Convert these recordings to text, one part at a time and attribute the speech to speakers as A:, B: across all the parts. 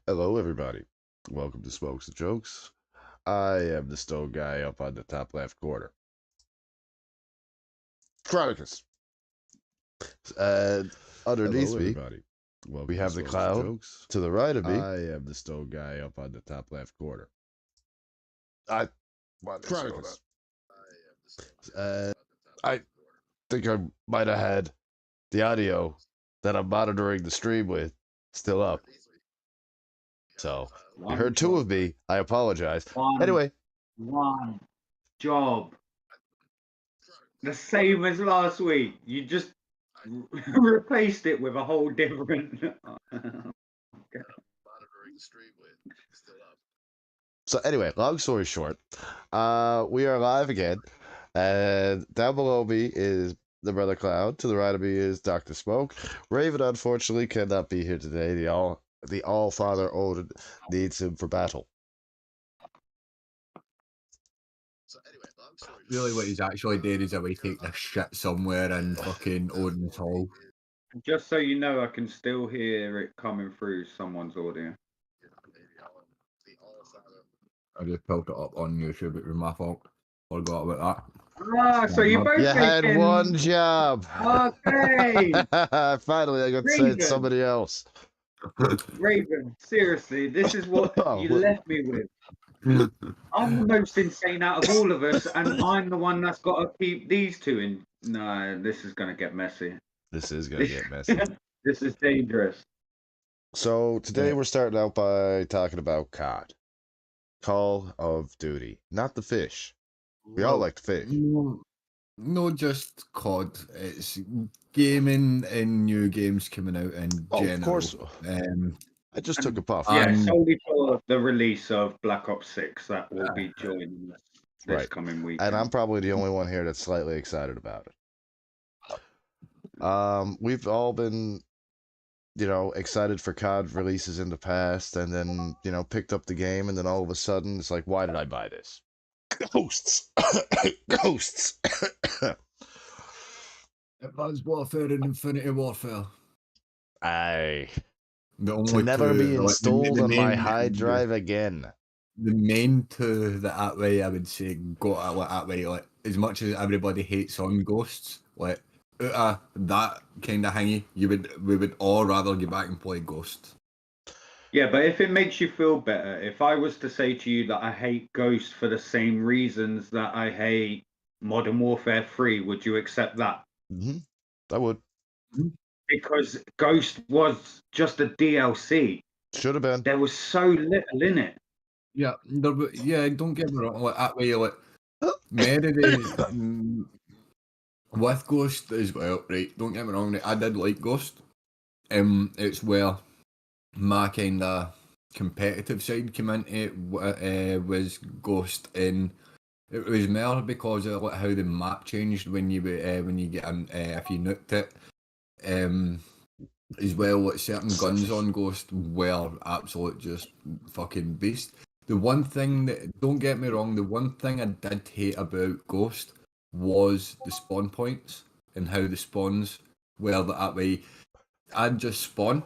A: Hello, everybody. Welcome to Smokes and Jokes. I am the stone guy up on the top left corner. Chronicus. And underneath
B: Hello,
A: me,
B: everybody. Welcome
A: we have
B: to
A: the
B: Smokes and
A: clown
B: Jokes.
A: to the right of me.
B: I am the stone guy up on the top left corner.
A: I want to slow
B: Chronicus.
A: down. I think I might have had the audio that I'm monitoring the stream with still up. So, you heard two of me. I apologize. Anyway,
C: One job. The same as last week. You just replaced it with a whole different.
A: So anyway, long story short, we are live again, and down below me is the Brother Cloud. To the right of me is Dr. Smoke. Raven unfortunately cannot be here today. The All Father Odin needs him for battle.
D: Really, what he's actually doing is away taking a shit somewhere in fucking Odin's Hall.
C: Just so you know, I can still hear it coming through someone's audio.
D: I just pulled it up on YouTube. It was my fault. Forgot about
C: Ah, so you both
A: You had
C: making...
A: one job.
C: Okay.
A: Finally, I got to say
C: Raven.
A: somebody else.
D: that.
C: Raven, seriously, this is what you left me with. I'm the most insane out of all of us, and I'm the one that's got to keep these two in. No, this is going to get messy.
A: This is going to get messy.
C: This is dangerous.
A: So today we're starting out by talking about COD. Call of Duty. Not the fish. We all like to fish.
D: No, just COD. It's gaming and new games coming out in general.
A: Of course. I just took a puff.
C: Yeah, solely for the release of Black Ops 6 that will be joining us this
A: Right.
C: coming week.
A: And I'm probably the only one here that's slightly excited about it. We've all been, excited for COD releases in the past, and then, picked up the game, and then all of a sudden it's like, why did I buy this? Ghosts. Ghosts.
D: Advanced Warfare and Infinity Warfare.
A: To never be installed on my high drive again.
D: The main two that way I would say go that way, like as much as everybody hates on Ghosts, like that kind of thingy, we would all rather get back and play Ghost.
C: Yeah, but if it makes you feel better, if I was to say to you that I hate Ghost for the same reasons that I hate Modern Warfare 3, would you accept that?
A: Mm-hmm. I would.
C: Because Ghost was just a DLC.
A: Should have been.
C: There was so little in it.
D: Yeah, don't get me wrong. Like that way, like with Ghost as well, right? Don't get me wrong. I did like Ghost. It's where my kind of competitive side came into it. Was Ghost, and it was more because of like how the map changed when you get if you nuked it. As well, like certain guns on Ghost were absolute just fucking beast. The one thing that, don't get me wrong, the one thing I did hate about Ghost was the spawn points and how the spawns were that way. I'd just spawn,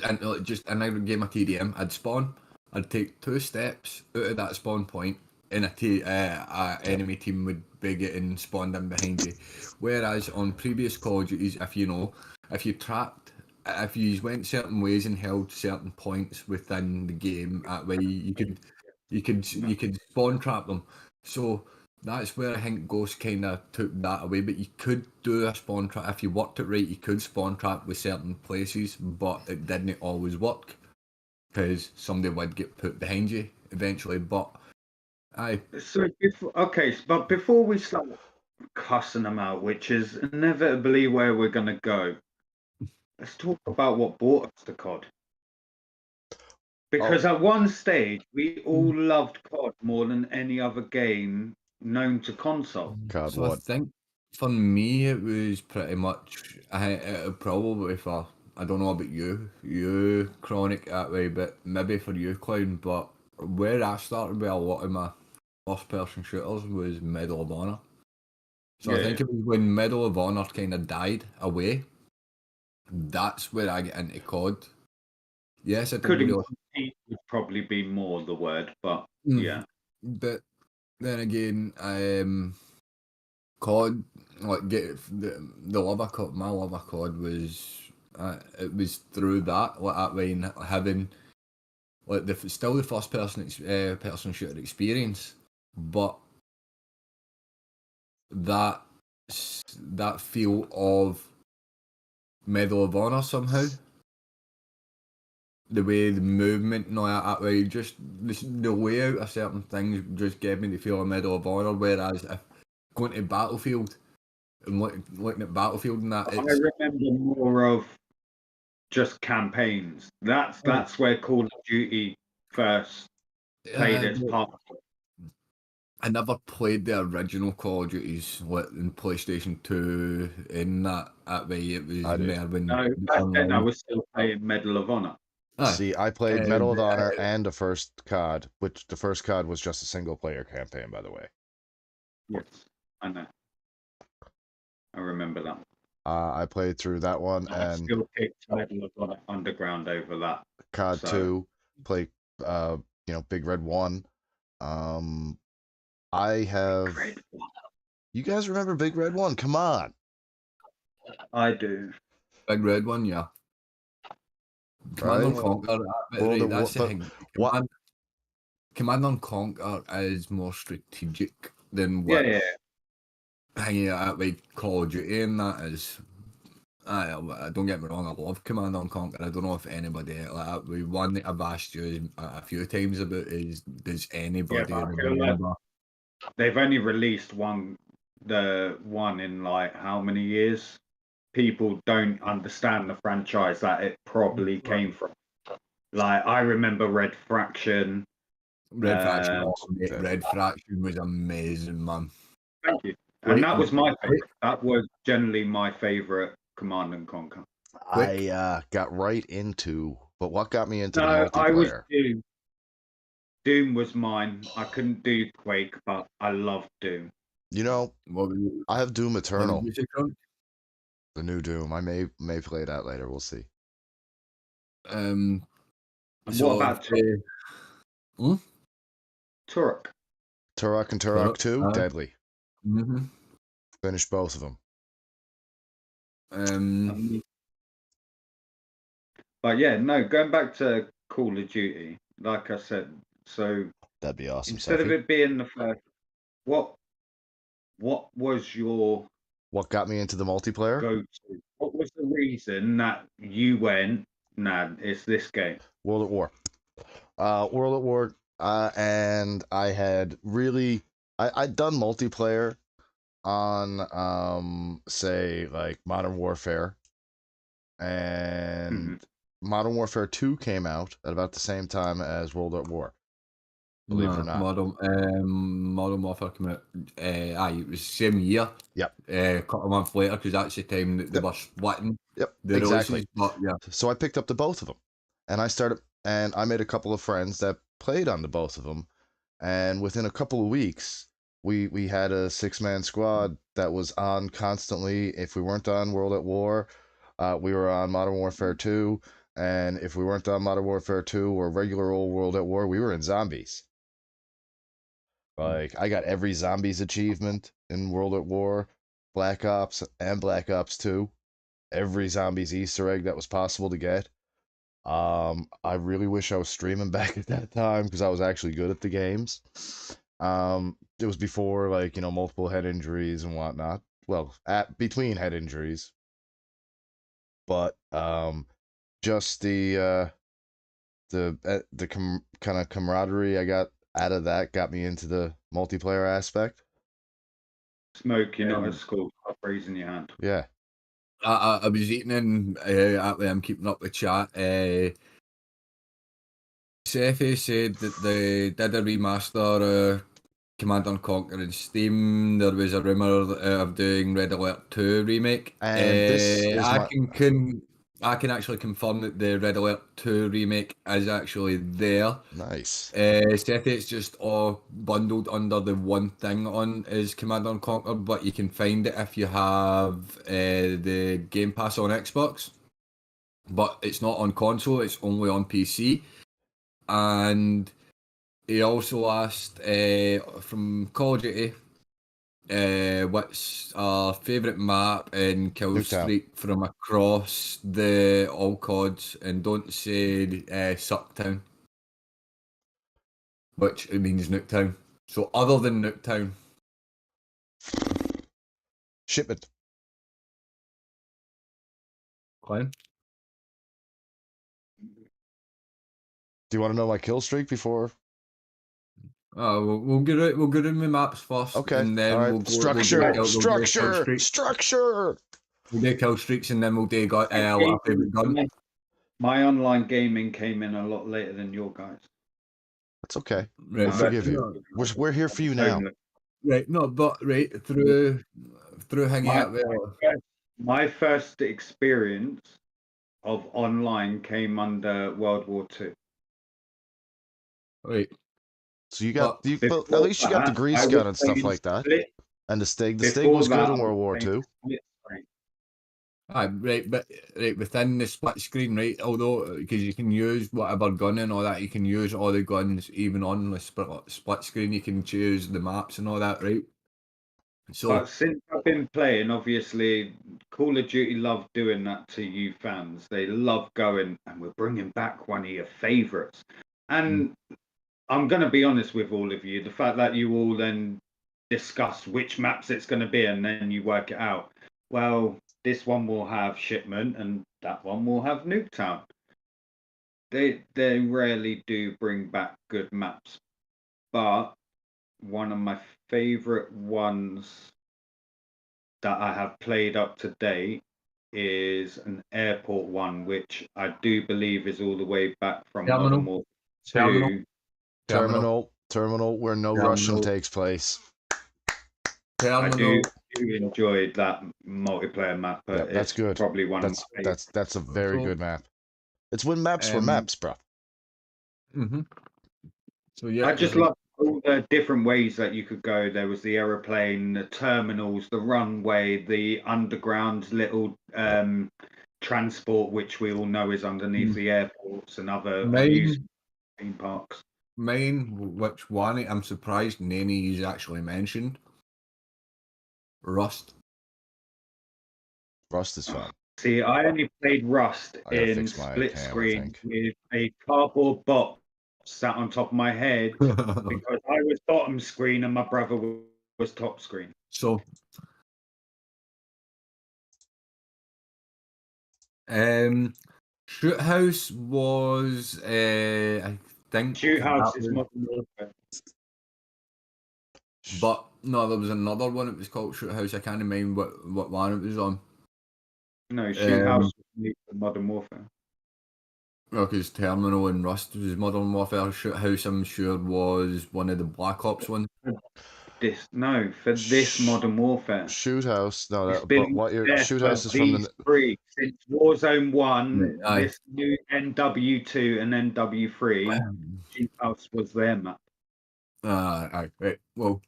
D: and in a game of TDM, I'd spawn, I'd take 2 steps out of that spawn point, and a enemy team would be getting spawned in behind you. Whereas on previous Call of Duties, if you went certain ways and held certain points within the game, that way you could spawn trap them. So that's where I think Ghost kind of took that away. But you could do a spawn trap if you worked it right. You could spawn trap with certain places, but it didn't always work because somebody would get put behind you eventually. But
C: but before we start cussing them out, which is inevitably where we're gonna go, let's talk about what brought us to COD. Because at one stage, we all loved COD more than any other game known to console.
A: COD
D: so I think for me it was pretty much probably for, I don't know about you Chronic that way, but maybe for you Clown, but where I started with a lot of my first person shooters was Medal of Honor. So I think it was when Medal of Honor kind of died away, that's where I get into COD. Yes, I didn't
C: Couldn't
D: really.
C: compete would probably be more the word, but
D: Mm.
C: yeah.
D: But then again, COD, like get the love of COD, my love of COD was it was through that, like that way, and having like still the first person shooter experience, but that that feel of Medal of Honor somehow. The way the movement and all that way, just the layout of certain things just gave me the feel of Medal of Honor. Whereas if going to Battlefield and looking at Battlefield and that,
C: I
D: it's
C: remember more of just campaigns. That's where Call of Duty first played its part.
D: I never played the original Call of Duties in PlayStation 2 in that way. It was
A: I did.
D: more when
C: No, back then I was still playing Medal of Honor.
A: See, I played Medal of Honor
D: but,
A: and the first COD, which the first COD was just a single player campaign, by the way.
C: Yes, I know. I remember that.
A: I played through that one
C: I
A: and
C: still picked Medal of Honor Underground over that.
A: COD
C: So-
A: 2, played Big Red 1. I have
C: Great.
A: You guys remember Big Red 1? Come on.
C: I do.
D: Big Red One, yeah. Command
A: Right?
D: and Conquer,
A: World
D: right,
A: of
D: that's
A: War-
D: the thing.
A: what-
D: Command and Conquer is more strategic than
C: Yeah,
D: what
C: yeah.
D: hanging out like Call of Duty, and that is. Don't get me wrong, I love Command and Conquer. I don't know if anybody like we one that I've asked you a few times about is does anybody
C: but I feel like-
D: remember?
C: They've only released the one in like how many years? People don't understand the franchise that it probably came from. Like I remember Red Fraction.
D: Red Faction,
A: mate,
D: Red Faction was amazing, man.
C: Thank you.
D: Wait,
C: And that was my
D: wait.
C: favorite. That was generally my favorite Command and Conquer.
A: I got right into, but what got me into the
C: No, I was
A: multiplayer?
C: Doom. Doom was mine. I couldn't do Quake, but I loved Doom.
A: You know,
D: What were you,
A: I have Doom
D: what
A: Eternal,
D: did you say, Crunk?
A: the new Doom. I may play that later. We'll see.
C: And
D: So,
C: what about Turok?
A: Turok and
D: Turok,
A: Turok 2,
D: aye.
A: deadly.
D: Mm-hmm.
A: Finished both of them.
C: But yeah, no, going back to Call of Duty, like I said, so
A: That'd be awesome.
C: instead of
A: Sophie.
C: it being the first, what was your
A: What got me into the multiplayer?
C: go-to? What was the reason that you went, nah, it's this game?
A: World at War. World at War. And I had really, I'd done multiplayer on, say, like Modern Warfare, and Modern Warfare 2 came out at about the same time as World at War. Believe it or not.
D: Modern Warfare came out. It was the same year.
A: Yep.
D: A couple of months later, because that's the time that they were splitting.
A: Yep.
D: The
A: Exactly.
D: releases, but yeah.
A: So I picked up the both of them, and I made a couple of friends that played on the both of them, and within a couple of weeks, we had a 6-man squad that was on constantly. If we weren't on World at War, we were on Modern Warfare 2, and if we weren't on Modern Warfare 2 or regular old World at War, we were in Zombies. Like, I got every Zombies achievement in World at War, Black Ops, and Black Ops 2. Every Zombies Easter egg that was possible to get. I really wish I was streaming back at that time because I was actually good at the games. It was before, like, multiple head injuries and whatnot. Well, between head injuries. But just the kind of camaraderie I got out of that got me into the multiplayer aspect.
C: Smoke, you're not at school. Stop raising your hand.
A: Yeah.
D: I was eating in, I'm keeping up with chat. Sefi said that they did a remaster Command and Conquer in Steam. There was a rumour of doing Red Alert 2 remake.
A: And this is
D: I can actually confirm that the Red Alert 2 remake is actually there.
A: Nice.
D: Sethi, it's just all bundled under the one thing on is Command and Conquer, but you can find it if you have the Game Pass on Xbox. but it's not on console. It's only on PC. And he also asked from Call of Duty, what's our favourite map in kill
A: Nuketown.
D: streak from across the all CODs, and don't say Sucktown, which it means Nuketown. So other than Nuketown,
A: Shipment.
D: Glenn?
A: Do you want to know my kill streak before?
D: We'll get it. We'll get in the maps first,
A: Okay.
D: and then
A: All right.
D: we'll go.
A: Structure.
D: We'll do kill
A: Structure.
D: streaks.
A: Structure.
D: We'll do kill streaks, and then we'll do our favourite gun.
C: My online gaming came in a lot later than your guys.
A: That's okay.
D: Right,
A: I forgive you. We're here for you now.
D: Right, no, but right through hanging out there.
C: My first experience of online came under World War II.
D: Right.
A: So you got
D: But
A: but at least you got the grease gun and stuff like that, and the Stig. The Stig was good in World War II.
D: Right, but right within the split screen, right? Although because you can use whatever gun and all that, you can use all the guns even on the split screen. You can choose the maps and all that, right? So,
C: but since I've been playing, obviously, Call of Duty love doing that to you fans. They love going, and we're bringing back one of your favourites. And I'm going to be honest with all of you. The fact that you all then discuss which maps it's going to be, and then you work it out. Well, this one will have Shipment, and that one will have Nuketown. They rarely do bring back good maps, but one of my favorite ones that I have played up to date is an airport one, which I do believe is all the way back from Modern Warfare 2.
A: Terminal, where no Russian takes place.
C: I do enjoy that multiplayer map. But
A: that's good.
C: Probably one.
A: That's a very good map. It's when maps were maps, bro.
D: So yeah,
C: I just love all the different ways that you could go. There was the aeroplane, the terminals, the runway, the underground little transport, which we all know is underneath the airports and other amusement theme parks.
D: Mine, which one I'm surprised Nanny's actually mentioned. Rust.
A: Rust is fun.
C: See, I only played Rust in split screen with a cardboard box sat on top of my head because I was bottom screen and my brother was top screen.
D: So, Shoot House was, I think.
C: Shoot House is Modern Warfare.
D: But no, there was another one. It was called Shoot House. I can't remember what one it was on.
C: No, Shoot House was Modern Warfare.
D: Well, because Terminal and Rust was Modern Warfare. Shoot House, I'm sure, was one of the Black Ops ones.
C: For this Modern Warfare.
A: Shoot House,
C: but what your
A: Shoot House is from the
C: three since Warzone 1, this new NW2 and NW3. Shoot House was their map.
D: Right. Well,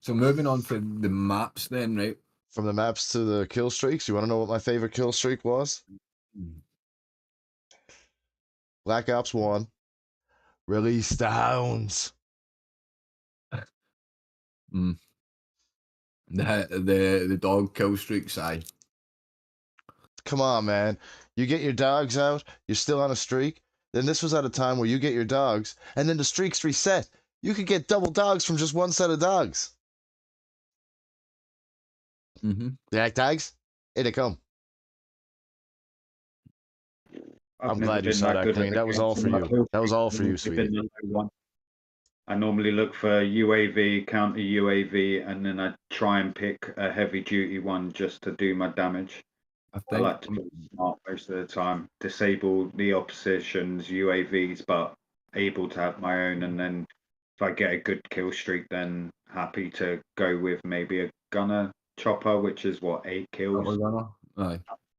D: so moving on to the maps then, right?
A: From the maps to the kill streaks, you want to know what my favorite kill streak was? Black Ops 1. Release the hounds.
D: The dog kill streaks,
A: Come on, man. You get your dogs out, you're still on a streak. Then this was at a time where you get your dogs, and then the streaks reset. You could get double dogs from just one set of dogs. You like dogs? Here they come. I'm glad you saw that, Clean. That was all for you. That was all for you, sweetie.
C: I normally look for UAV, counter UAV, and then I try and pick a heavy duty one just to do my damage. I like to be smart most of the time. Disable the opposition's UAVs, but able to have my own. And then if I get a good kill streak, then happy to go with maybe a gunner chopper, which is what, 8 kills.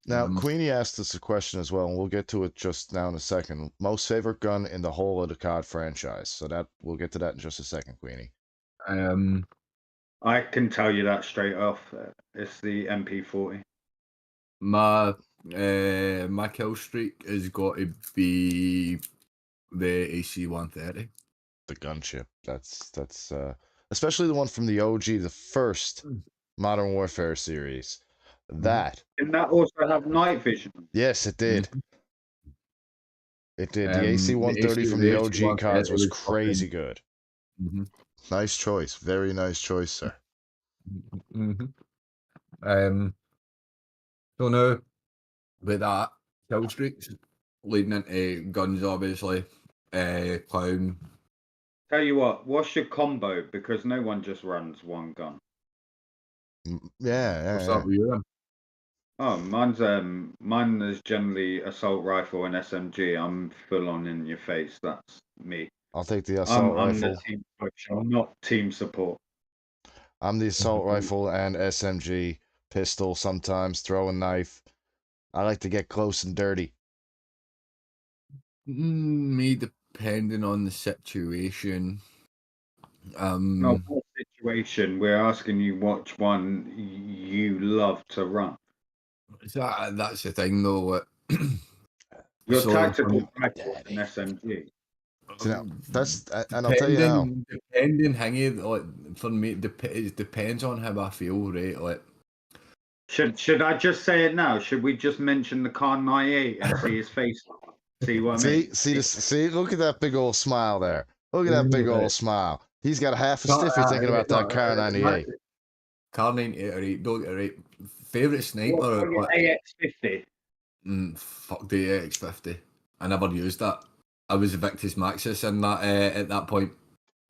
A: Now, Queenie asked us a question as well, and we'll get to it just now in a second. Most favorite gun in the whole of the COD franchise. So that we'll get to that in just a second, Queenie.
C: I can tell you that straight off. It's the MP40.
D: My my kill streak has got to be the AC-130.
A: The gunship. That's especially the one from the OG, the first Modern Warfare series. That.
C: Didn't that also have night vision?
A: Yes, it did. It did. The
D: The
A: AC-130 from the OG cards was crazy
D: fucking-
A: good.
D: Mm-hmm.
A: Nice choice. Very nice choice, sir.
D: Mm-hmm. So now, with that, kill streaks, leading into guns, obviously, clown.
C: Tell you what, what's your combo? Because no one just runs one gun.
A: Yeah,
D: What's
A: yeah.
D: up with you then?
C: Oh, mine is generally assault rifle and SMG. I'm full on in your face. That's me.
A: I'll take the assault
C: I'm the
A: rifle.
C: team coach. I'm not team support.
A: I'm the assault rifle and SMG, pistol sometimes, throwing knife. I like to get close and dirty.
D: Me, depending on the situation.
C: No, what situation? We're asking you which one you love to run.
D: That's the thing, though.
C: Your
D: So,
C: tactical rifle and SMG.
A: So now, and I'll tell you how.
D: Depending, hangy, like for me, it depends on how I feel, right? Like,
C: Should I just say it now? Should we just mention the Khan 98 and see his face? See what I mean?
A: See, look at that big old smile there. Look at that big old smile. He's got a half a stiffy thinking about that car 98.
D: Car 98, right? Don't get right. Favorite sniper?
C: What, AX50.
D: Fuck the AX50. I never used that. I was Victus Maxis in that at that point.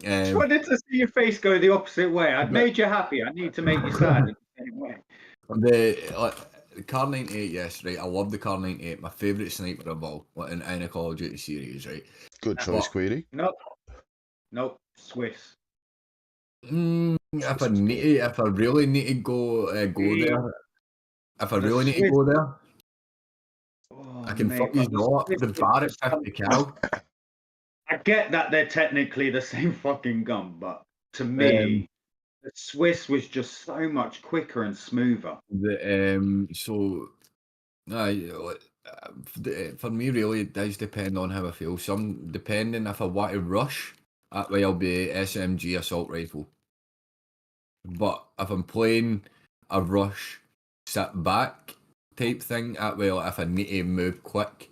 C: Just wanted to see your face go the opposite way. I'd made you happy. I need to make you sad in the same way.
D: The Car 98, yes, right. I love the Car 98. My favourite sniper of all, in any Call of Duty series, right?
A: Good choice, Queedy.
C: Nope. Swiss.
D: If I really need to go there, if I really need to go there, I can fucking draw the bar at 50 cal.
C: I get that they're technically the same fucking gun, but to me, the Swiss was just so much quicker and smoother.
D: For me, really, it does depend on how I feel. Depending if I want to rush, that way I'll be SMG assault rifle. But if I'm playing a rush, sit back type thing, that way if I need to move quick,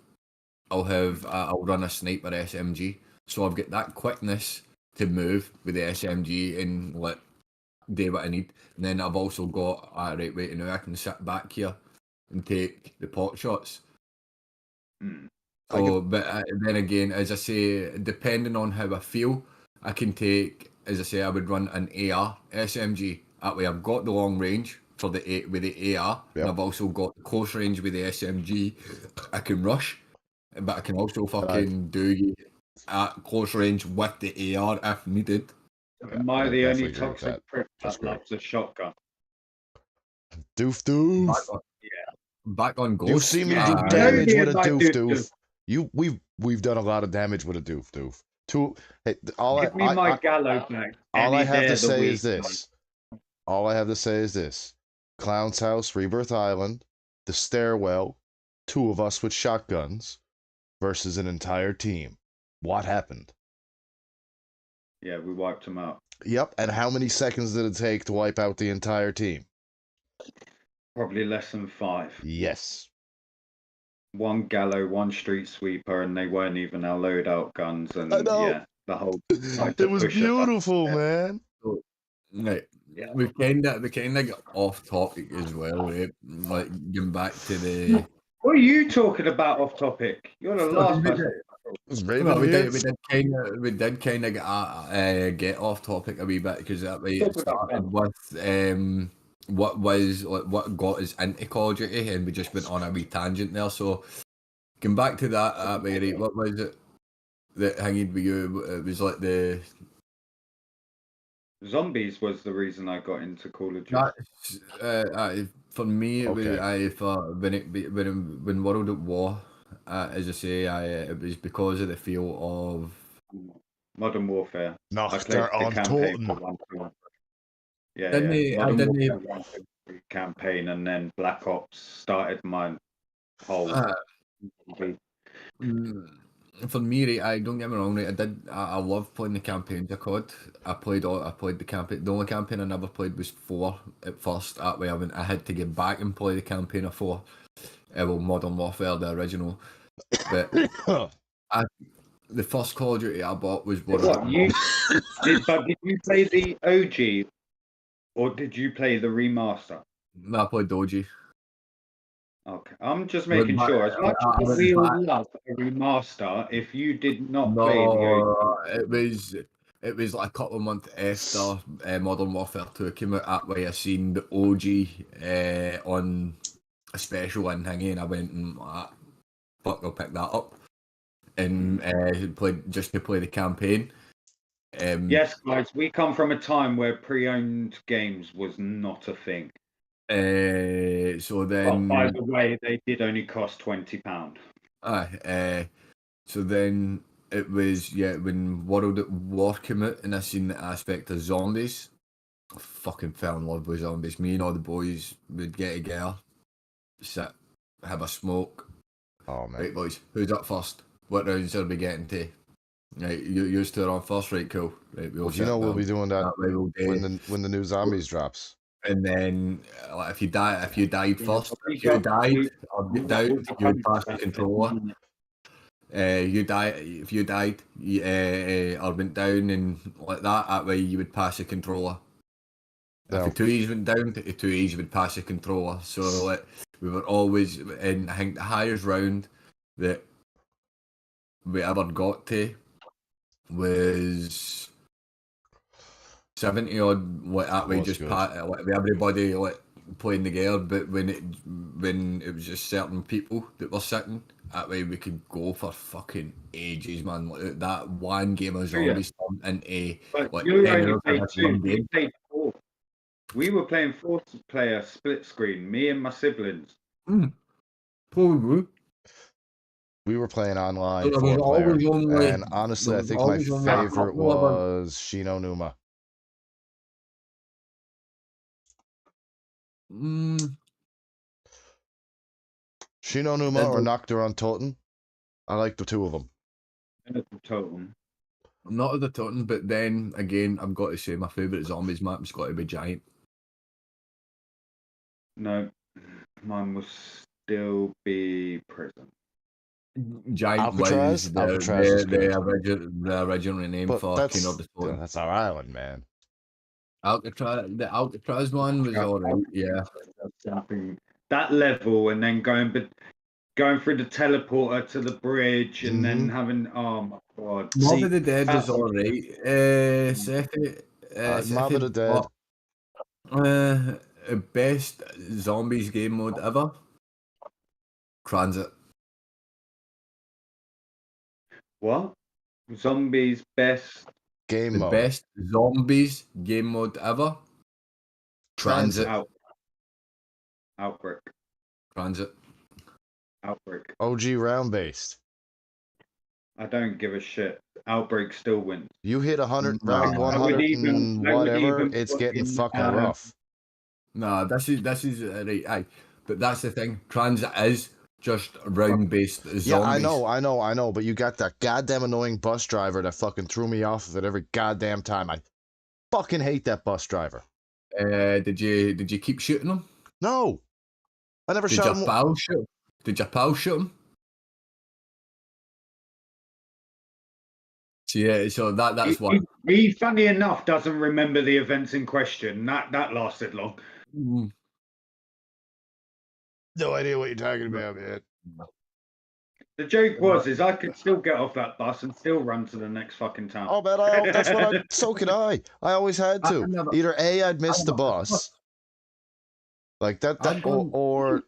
D: I'll run a sniper SMG. So I've got that quickness to move with the SMG and do what I need. And then I've also got, right, wait, now I can sit back here and take the pot shots. So, but then again, as I say, depending on how I feel, I can take, as I say, I would run an AR SMG. That way I've got the long range with the AR, and I've also got the close range with the SMG. I can rush, but I can also fucking do you at close range with the AR if needed.
C: Am I the only toxic prick that loves a shotgun?
A: Doof.
D: Back on Ghost.
A: You've seen me do damage with a doof. We've done a lot of damage with a doof.
C: Give me my gallows back.
A: All I have to say is this. All I have to say is this. Clown's House, Rebirth Island, the stairwell, 2 of us with shotguns versus an entire team. What happened?
C: Yeah, we wiped them out.
A: Yep, and how many seconds did it take to wipe out the entire team?
C: Probably less than 5.
A: Yes.
C: 1 gallo, 1 street sweeper, and they weren't even our loadout guns. And yeah, the whole.
A: It was beautiful, man.
D: So, right. Yeah. We kind of got off topic as well, right? Like getting back to the.
C: What are you talking about off topic? You're the last person.
D: We did kind of get off topic a wee bit because that way it started with what got us into Call of Duty, and we just went on a wee tangent there. So, going back to that, right, what was it that hanging with you? It was like the
C: Zombies was the reason I got into Call of Duty.
D: For me, it was when World at War. As I say, it was because of the feel of
C: Modern Warfare.
A: Nacht der Untoten.
C: Modern Warfare campaign, and then Black Ops started my whole.
D: Uh, For me, right, I don't get me wrong, right, I love playing the campaigns of COD. I played the campaign. The only campaign I never played was 4 at first. That way, I had to get back and play the campaign of 4. Well, Modern Warfare, the original. But the first Call of Duty I bought was
C: What did you play the OG or did you play the remaster?
D: No, I played Doji.
C: Okay, I'm just making sure. As much as we all love a remaster, if you did not play the OG,
D: it was like a couple of months after Modern Warfare 2 came out. That way, I seen the OG on a special and thingy, and I went and fuck, I'll pick that up and played just to play the campaign.
C: Yes, guys, we come from a time where pre-owned games was not a thing.
D: So then,
C: by the way, they did only cost £20.
D: So then it was when World at War came out, and I seen the aspect of zombies. I fucking fell in love with zombies. Me and all the boys would get together, sit, have a smoke.
A: Oh man!
D: Right, boys, who's up first? What rounds are we getting to? Right, you two are on first, right? Cool. Right,
A: Well, you know we'll be doing that when the new zombies drops.
D: And then, if you died first, if you died or get down, you would pass the controller. If you died, or went down and like that, that way you would pass the controller.
A: No.
D: If the 2Es went down, the 2Es would pass the controller. So like, we were always, and I think the highest round that we ever got to was 70 odd. Like that way, just with everybody like playing together. But when it was just certain people that were sitting, that way we could go for fucking ages, man. Like that one game of zombies turned into like
C: you only played 2. We played 4. We were playing 4-player split screen. Me and my siblings.
D: Probably.
A: We were playing online 4-player, and honestly, I think my favorite was Shino Numa. Shino Numa or Nocturne Totem. I like the two of them.
C: Totem.
D: Not the Totem, but then again, I've got to say my favourite zombies map's got to be Giant.
C: No, mine will still be Prison.
D: Giant
A: Alcatraz?
D: was the original name
A: but
D: for King of the Storm.
A: That's our island, man.
D: The Alcatraz one was alright, yeah.
C: That level, and then going through the teleporter to the bridge, and then having oh my god.
D: Mob of the Dead was alright. Second,
A: Mob of the
D: Dead. Best zombies game mode ever. Transit.
C: What? Zombies best
A: game mode.
D: Best zombies game mode ever. Transit.
C: Outbreak.
D: Transit.
C: Outbreak.
A: OG round based.
C: I don't give a shit. Outbreak still wins.
A: You hit 100 round 100 and whatever, it's getting fucking rough.
D: Nah, this is right. Aye, but that's the thing. Transit is just round based zombies.
A: Yeah, I know. But you got that goddamn annoying bus driver that fucking threw me off of it every goddamn time. I fucking hate that bus driver.
D: Did you keep shooting him?
A: No, I never shot him.
D: Did your pal shoot him? So, yeah, so that's what.
C: He, funny enough, doesn't remember the events in question. That lasted long.
A: No idea what you're talking about, man.
C: The joke is I could still get off that bus and still run to the next fucking town.
A: Oh, man, so could I. I always had to. Either A, I'd miss the bus. Like that or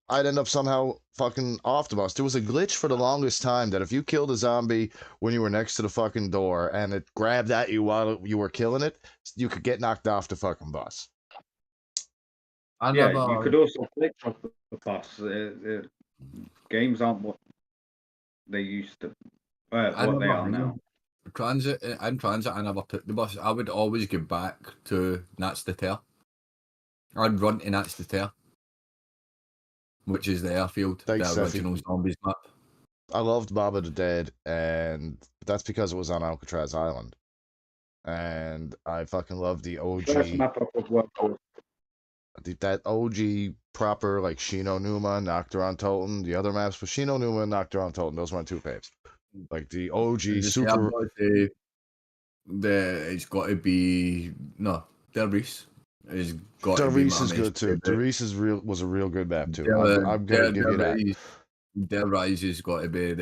A: I'd end up somehow fucking off the bus. There was a glitch for the longest time that if you killed a zombie when you were next to the fucking door and it grabbed at you while you were killing it, you could get knocked off the fucking bus.
C: You could also click off the bus. Games aren't what they used to. What they are now.
D: In transit, I never took the bus. I would always get back to Nats the Tear. I'd run to Nats the Tear. which is the airfield,
A: Thanks,
D: the
A: Steffi.
D: original zombies map.
A: I loved Mob of the Dead, and that's because it was on Alcatraz Island. And I fucking love the
C: First
A: OG,
C: map up of World War.
A: that OG proper, like, Shino Numa, Nocturne on Totem. The other maps was Shino Numa and Nocturne on Totem. Those were my two faves. Like, the OG super...
D: It's got to be... No, Derby's. It's got to be
A: Darice
D: my
A: is good, too.
D: favourite.
A: Darice was a real good map, too. I'm going to give you that.
D: Dead Rise has got to be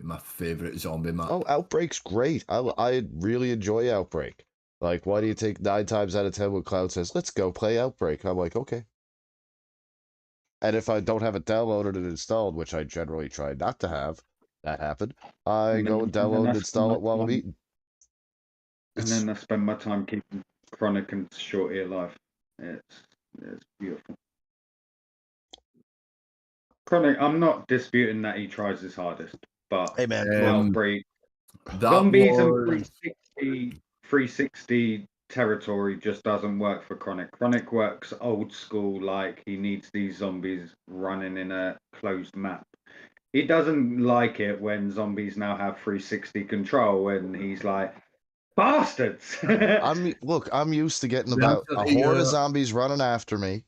D: my favourite zombie map.
A: Oh, Outbreak's great. I really enjoy Outbreak. Like, why do you take 9 times out of 10 when Cloud says, let's go play Outbreak? I'm like, okay. And if I don't have it downloaded and installed, which I generally try not to have, that happen, I go and download and install it while I'm eating.
C: And then I spend my time keeping Chronic and Short Ear alive. It's beautiful. Chronic, I'm not disputing that he tries his hardest, but
A: Hey, man.
C: Outbreak, zombies and 360 territory just doesn't work for Chronic. Chronic works old school, like he needs these zombies running in a closed map. He doesn't like it when zombies now have 360 control, and he's like, bastards.
A: I'm used to getting about a horde of zombies running after me,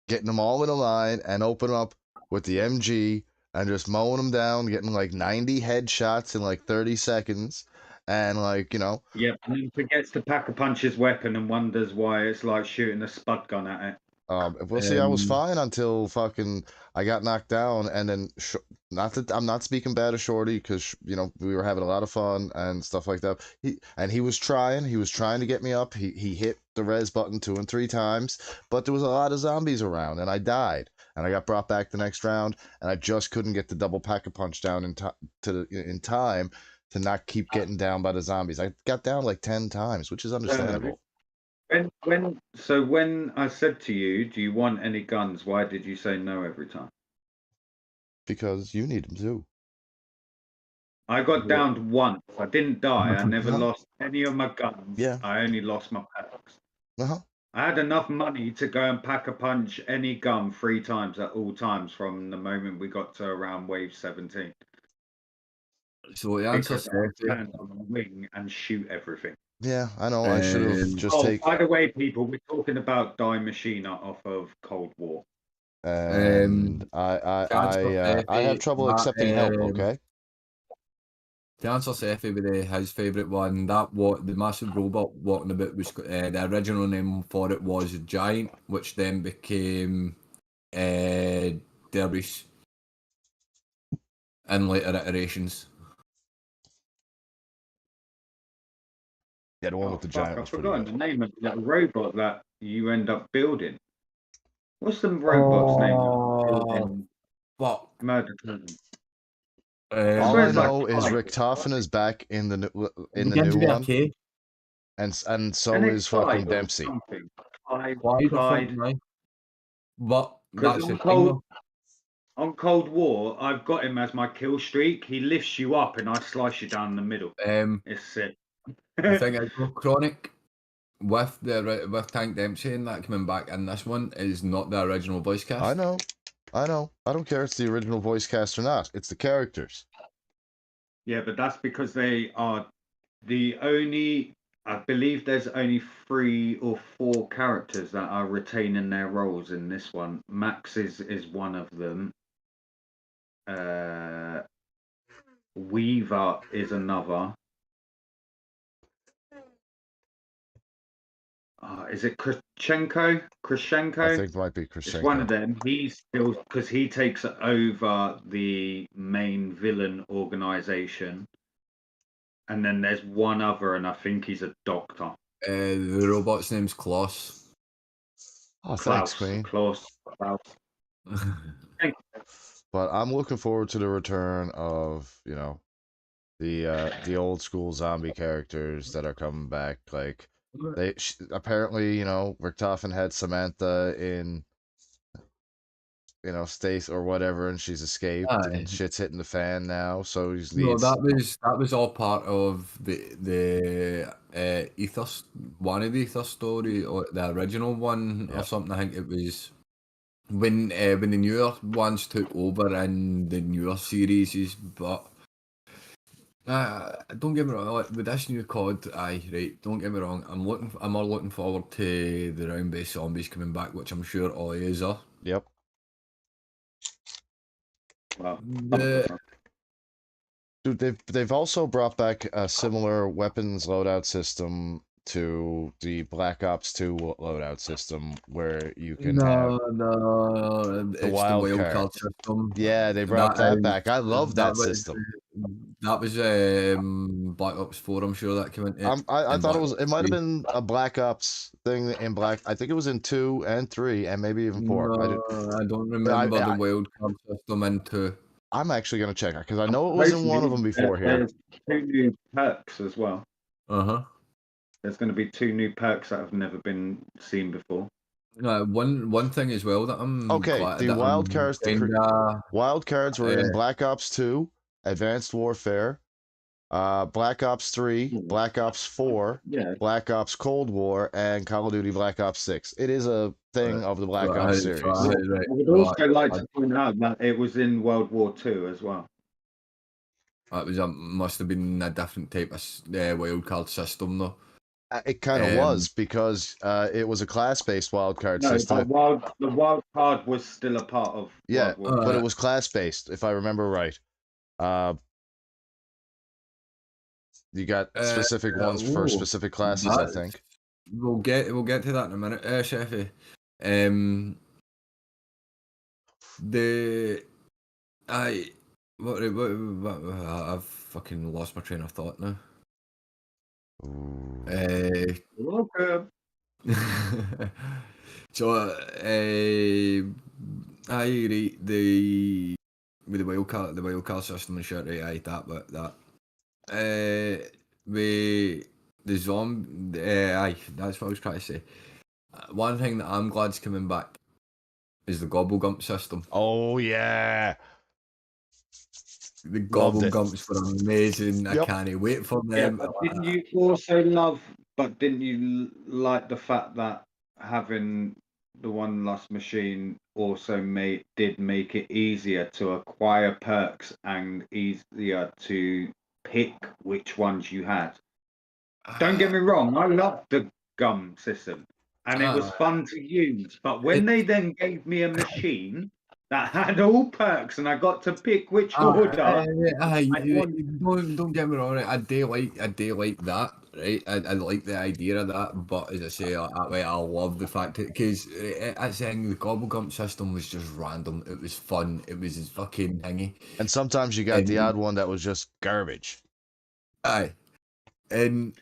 A: getting them all in a line, and open up with the MG and just mowing them down, getting like 90 headshots in like 30 seconds, and like, you know.
C: Yeah, and then forgets to pack a punch his weapon and wonders why it's like shooting a spud gun at it.
A: Well, see, I was fine until fucking I got knocked down, and then not that I'm not speaking bad of Shorty, because you know we were having a lot of fun and stuff like that. He was trying to get me up. He hit the res button 2 and 3 times, but there was a lot of zombies around, and I died, and I got brought back the next round, and I just couldn't get the double pack-a-punch down in time to not keep getting down by the zombies. I got down like 10 times, which is understandable.
C: When I said to you, do you want any guns? Why did you say no every time?
A: Because you need them too.
C: I got downed once. I didn't die. I never lost any of my guns.
A: Yeah.
C: I only lost my packs.
A: Uh-huh.
C: I had enough money to go and pack a punch any gun 3 times at all times from the moment we got to around wave 17.
D: So the answer
C: turn on the wing and shoot everything.
A: Yeah, I know. I should have just taken.
C: By the way, people, we're talking about Die Machina off of Cold War.
A: And I have trouble accepting help. Okay.
D: To answer Seffi with his favourite one, the massive robot walking about was the original name for it was Giant, which then became Derby's in later iterations.
A: Yeah, the one with the giant.
C: I've forgotten the name of that robot that you end up building. What's the robot's name?
D: Fuck.
C: Murder Clan.
A: All I know is Richtofen is back in the new one, and so is fucking Dempsey.
D: But that's the thing.
C: On Cold War, I've got him as my kill streak. He lifts you up, and I slice you down the middle. It's sick.
D: The thing is, Chronic with Tank Dempsey and that coming back in this one is not the original voice cast.
A: I know. I don't care if it's the original voice cast or not. It's the characters.
C: Yeah, but that's because they are the only. I believe there's only 3 or 4 characters that are retaining their roles in this one. Max is one of them. Weaver is another. Is it Krishenko?
A: I think it might be Krishenko.
C: It's one of them. He's still, because he takes over the main villain organization. And then there's one other, and I think he's a doctor.
D: The robot's name's Klaus.
A: Oh, thanks, Queen.
C: Klaus.
A: But I'm looking forward to the return of, you know, the old school zombie characters that are coming back. Like, apparently, you know, Richtofen had Samantha in, you know, Stace or whatever, and she's escaped, and shit's hitting the fan now. So
D: that was all part of the ethos, one of the ethos story, or the original one or something. I think it was when the newer ones took over in the newer series, but don't get me wrong, like, with this new COD, right, don't get me wrong, I'm more looking forward to the round-based zombies coming back, which I'm sure all of yous are.
A: Yep.
C: Well,
D: The,
A: Dude, they've also brought back a similar weapons loadout system to the Black Ops 2 loadout system, where you can have
D: no,
A: the
D: it's the
A: wild
D: wild
A: card.
D: card system.
A: Yeah, they brought that back. I love that
D: was
A: system.
D: that was Black Ops 4. I'm sure that came into
A: I
D: in
A: thought
D: Black
A: it
D: Ops
A: might have
D: 3.
A: been a Black Ops thing in Black. I think it was in 2 and 3 and maybe even 4. I did.
D: No, I don't remember the wild card system in 2.
A: I'm actually gonna check because I know it was in one of
C: basically,
A: them before here.
C: there's 2 new perks as well.
D: Uh-huh.
C: There's going to be 2 new perks that have never been seen before.
D: One thing as well that I'm
A: Okay,
D: glad
A: the
D: that
A: wild
D: I'm
A: cards.
D: kinda,
A: Wild cards were in Black Ops 2, Advanced Warfare, Black Ops 3, Black Ops 4,
C: Yeah.
A: Black Ops Cold War, and Call of Duty Black Ops 6. It is a thing of the Black Ops series.
C: I would also like to point out that it was in World War II as well.
D: That was must have been a different type of wild card system though.
A: It kind of was because it was a class-based wild card
C: No,
A: system.
C: the wild card was still a part of
A: Yeah,
C: World War
A: but
C: II.
A: it was class-based, if I remember right. You got specific ones for specific classes, I think.
D: We'll get to that in a minute, Sheffy. I've fucking lost my train of thought now.
C: Welcome.
D: So, right, with the wild card system and shit, right, that. With the zombie, that's what I was trying to say. One thing that I'm glad's coming back is the gobble gump system.
A: Oh yeah,
D: the gobble gumps were amazing.
A: Yep.
D: I can't wait for them.
C: Yeah, but didn't you also didn't you like the fact that having the one lost machine also did make it easier to acquire perks and easier to pick which ones you had? Don't get me wrong, I loved the gum system and it was fun to use, but when they then gave me a machine that had all perks and I got to pick which order.
D: Don't get me wrong, right? I do like that, right? I like the idea of that, but as I say, I love the fact that because at saying the gobble gump system was just random. It was fun. It was fucking thingy.
A: And sometimes you got the odd one that was just garbage.
D: Aye, and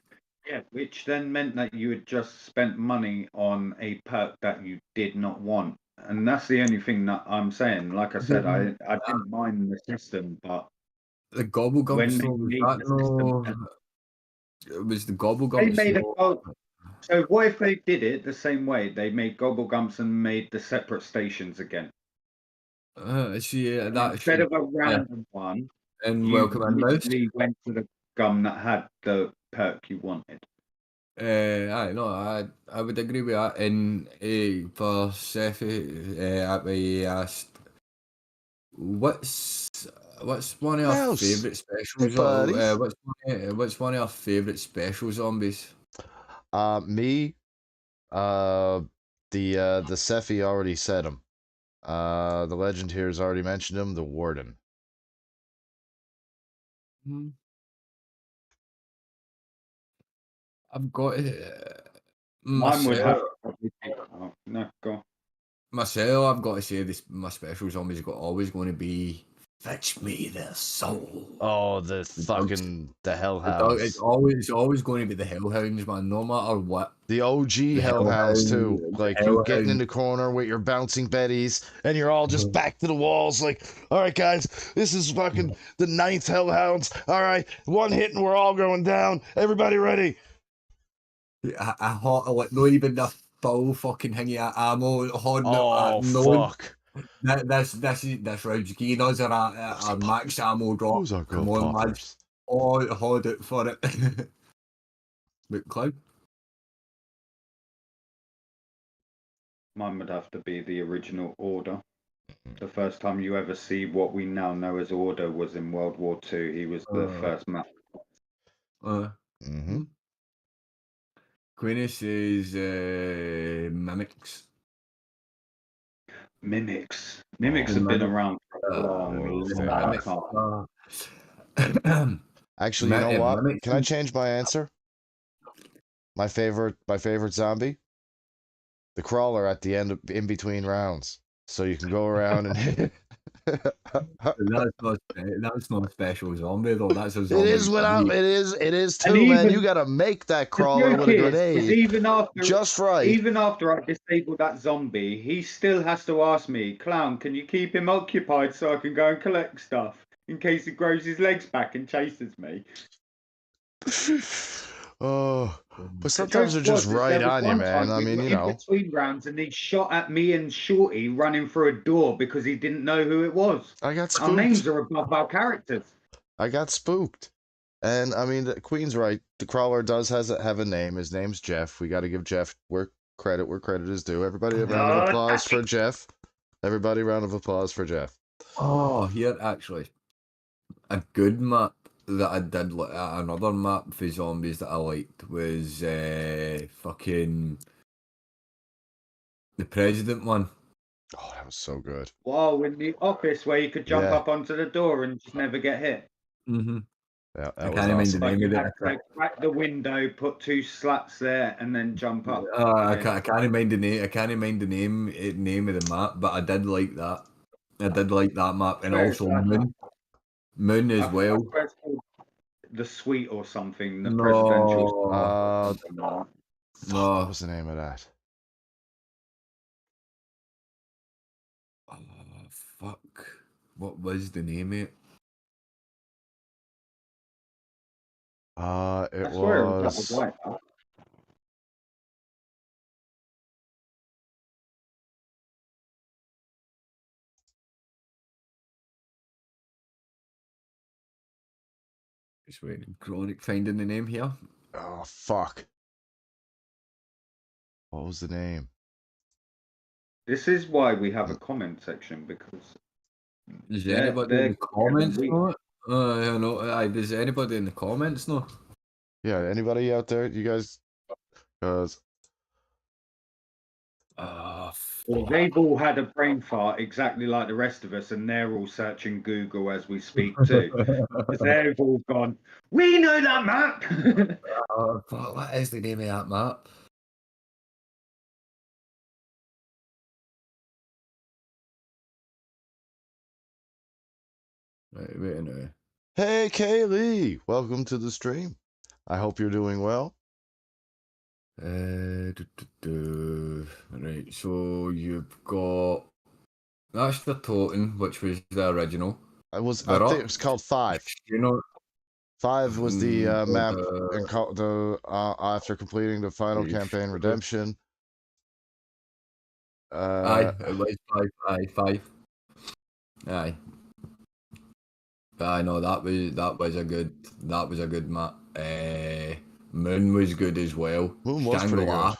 C: yeah, which then meant that you had just spent money on a perk that you did not want. And that's the only thing that I'm saying. Like I said, I didn't mind the system, but
D: the gobble gump
C: it
D: was the gobble gump.
C: They made so what if they did it the same way? They made gobble gumps and made the separate stations again.
D: Instead
C: of a random one,
D: and welcome and mouse.
C: Went to the gum that had the perk you wanted.
D: I would agree with that. And for Seffi, we asked, what's one of our favourite specials? What's one of our favourite special zombies?
A: Me, the Seffi already said him. The legend here has already mentioned him. The Warden.
D: I've got
C: mine would have. No, go.
D: Myself, I've got to say this. My special zombies always going to be fetch me their soul.
A: Oh, the hellhounds.
D: It's always going to be the hellhounds, man. No matter what.
A: The OG hellhounds too. Like you getting in the corner with your bouncing betties, and you're all just back to the walls. Like, all right, guys, this is fucking the 9th hellhounds. All right, one hit and we're all going down. Everybody ready?
D: I like not even the full fucking thingy ammo.
A: Fuck.
D: This round's getting us our max ammo drop.
A: Those are
D: Come on, lads. Hold it for it. But Cloud?
C: Mine would have to be the original Order. The first time you ever see what we now know as Order was in World War II. He was the first map.
A: Mm-hmm.
D: Queenie says mimics.
C: Mimics.
A: Oh,
C: Mimics have been around for a
A: mimics.
C: long
D: time.
A: Actually, you know what?
D: Mimics
A: Can I change my answer? My favorite zombie? The crawler at the end in between rounds. So you can go around and hit.
D: That's not a special zombie though. That's a
A: It
D: zombie.
A: is without. It is
C: And
A: too, man.
C: even-
A: You gotta make that
C: The
A: crawler
C: joke
A: with a
C: is
A: grenade
C: even after
A: just right.
C: even after I disable that zombie, he still has to ask me, Clown, can you keep him occupied so I can go and collect stuff in case he grows his legs back and chases me?
A: Oh, but
C: The
A: sometimes they're
C: joke
A: just
C: was, is
A: right
C: there was
A: on you,
C: one
A: man.
C: time
A: I
C: we
A: mean,
C: were
A: you
C: in
A: know.
C: between rounds and he shot at me and Shorty running through a door because he didn't know who it was.
A: I got
C: Our names
A: spooked.
C: are above our characters.
A: I got spooked. And I mean, the Queen's right. The crawler does have a name. His name's Jeff. We got to give Jeff credit where credit is due. Everybody, a round of applause for Jeff. Everybody, round of applause for Jeff.
D: Oh, here actually, a good map that I did look at. Another map for zombies that I liked was fucking the President one.
A: Oh, that was so good.
C: Whoa, in the office where you could jump
A: Yeah.
C: up onto the door and just never get hit.
D: Mm-hmm.
A: Yeah,
D: I
A: that was
D: can't remember
A: awesome.
D: the
C: But
D: name
C: you
D: of
C: had
D: it.
C: to like, crack the window, put 2 slats there, and then jump up.
D: I can't remember the name. I can't remember the name of the map, but I did like that. I did like that map, and
C: Swear it's
D: also
C: like-
D: Moon as
C: I
D: well.
C: swear it's called the Suite or something, the
D: No.
C: presidential.
A: What
D: No.
A: was the name of that?
D: Oh, fuck. What was the name of it?
A: It
C: I swear it was
A: was.
C: black and white.
D: Just waiting. Chronic finding the name here.
A: Oh, fuck. What was the name?
C: This is why we have a comment section, because
D: Is
C: They're-
D: anybody in
C: they're
D: the comments
C: weak.
D: know it? I know. Does anybody in the comments know?
A: Yeah, anybody out there? You guys? Because
C: well, they've all had a brain fart exactly like the rest of us, and they're all searching Google as we speak too. Because they've all gone, we know that map!
D: Fuck, what is the name of that map? Right, wait a minute.
A: hey, Kaylee, welcome to the stream. I hope you're doing well.
D: Right, so you've got that's the Totem, which was the original.
A: I
D: We're
A: think
D: up.
A: it was called 5.
D: You know,
A: 5 was the map after completing the final
D: Three,
A: campaign
D: four.
A: redemption.
D: aye, it was 5. Aye, 5. Aye. I know that was a good map. Moon was good as well.
A: Moon was pretty
D: Shangri-La.
A: good.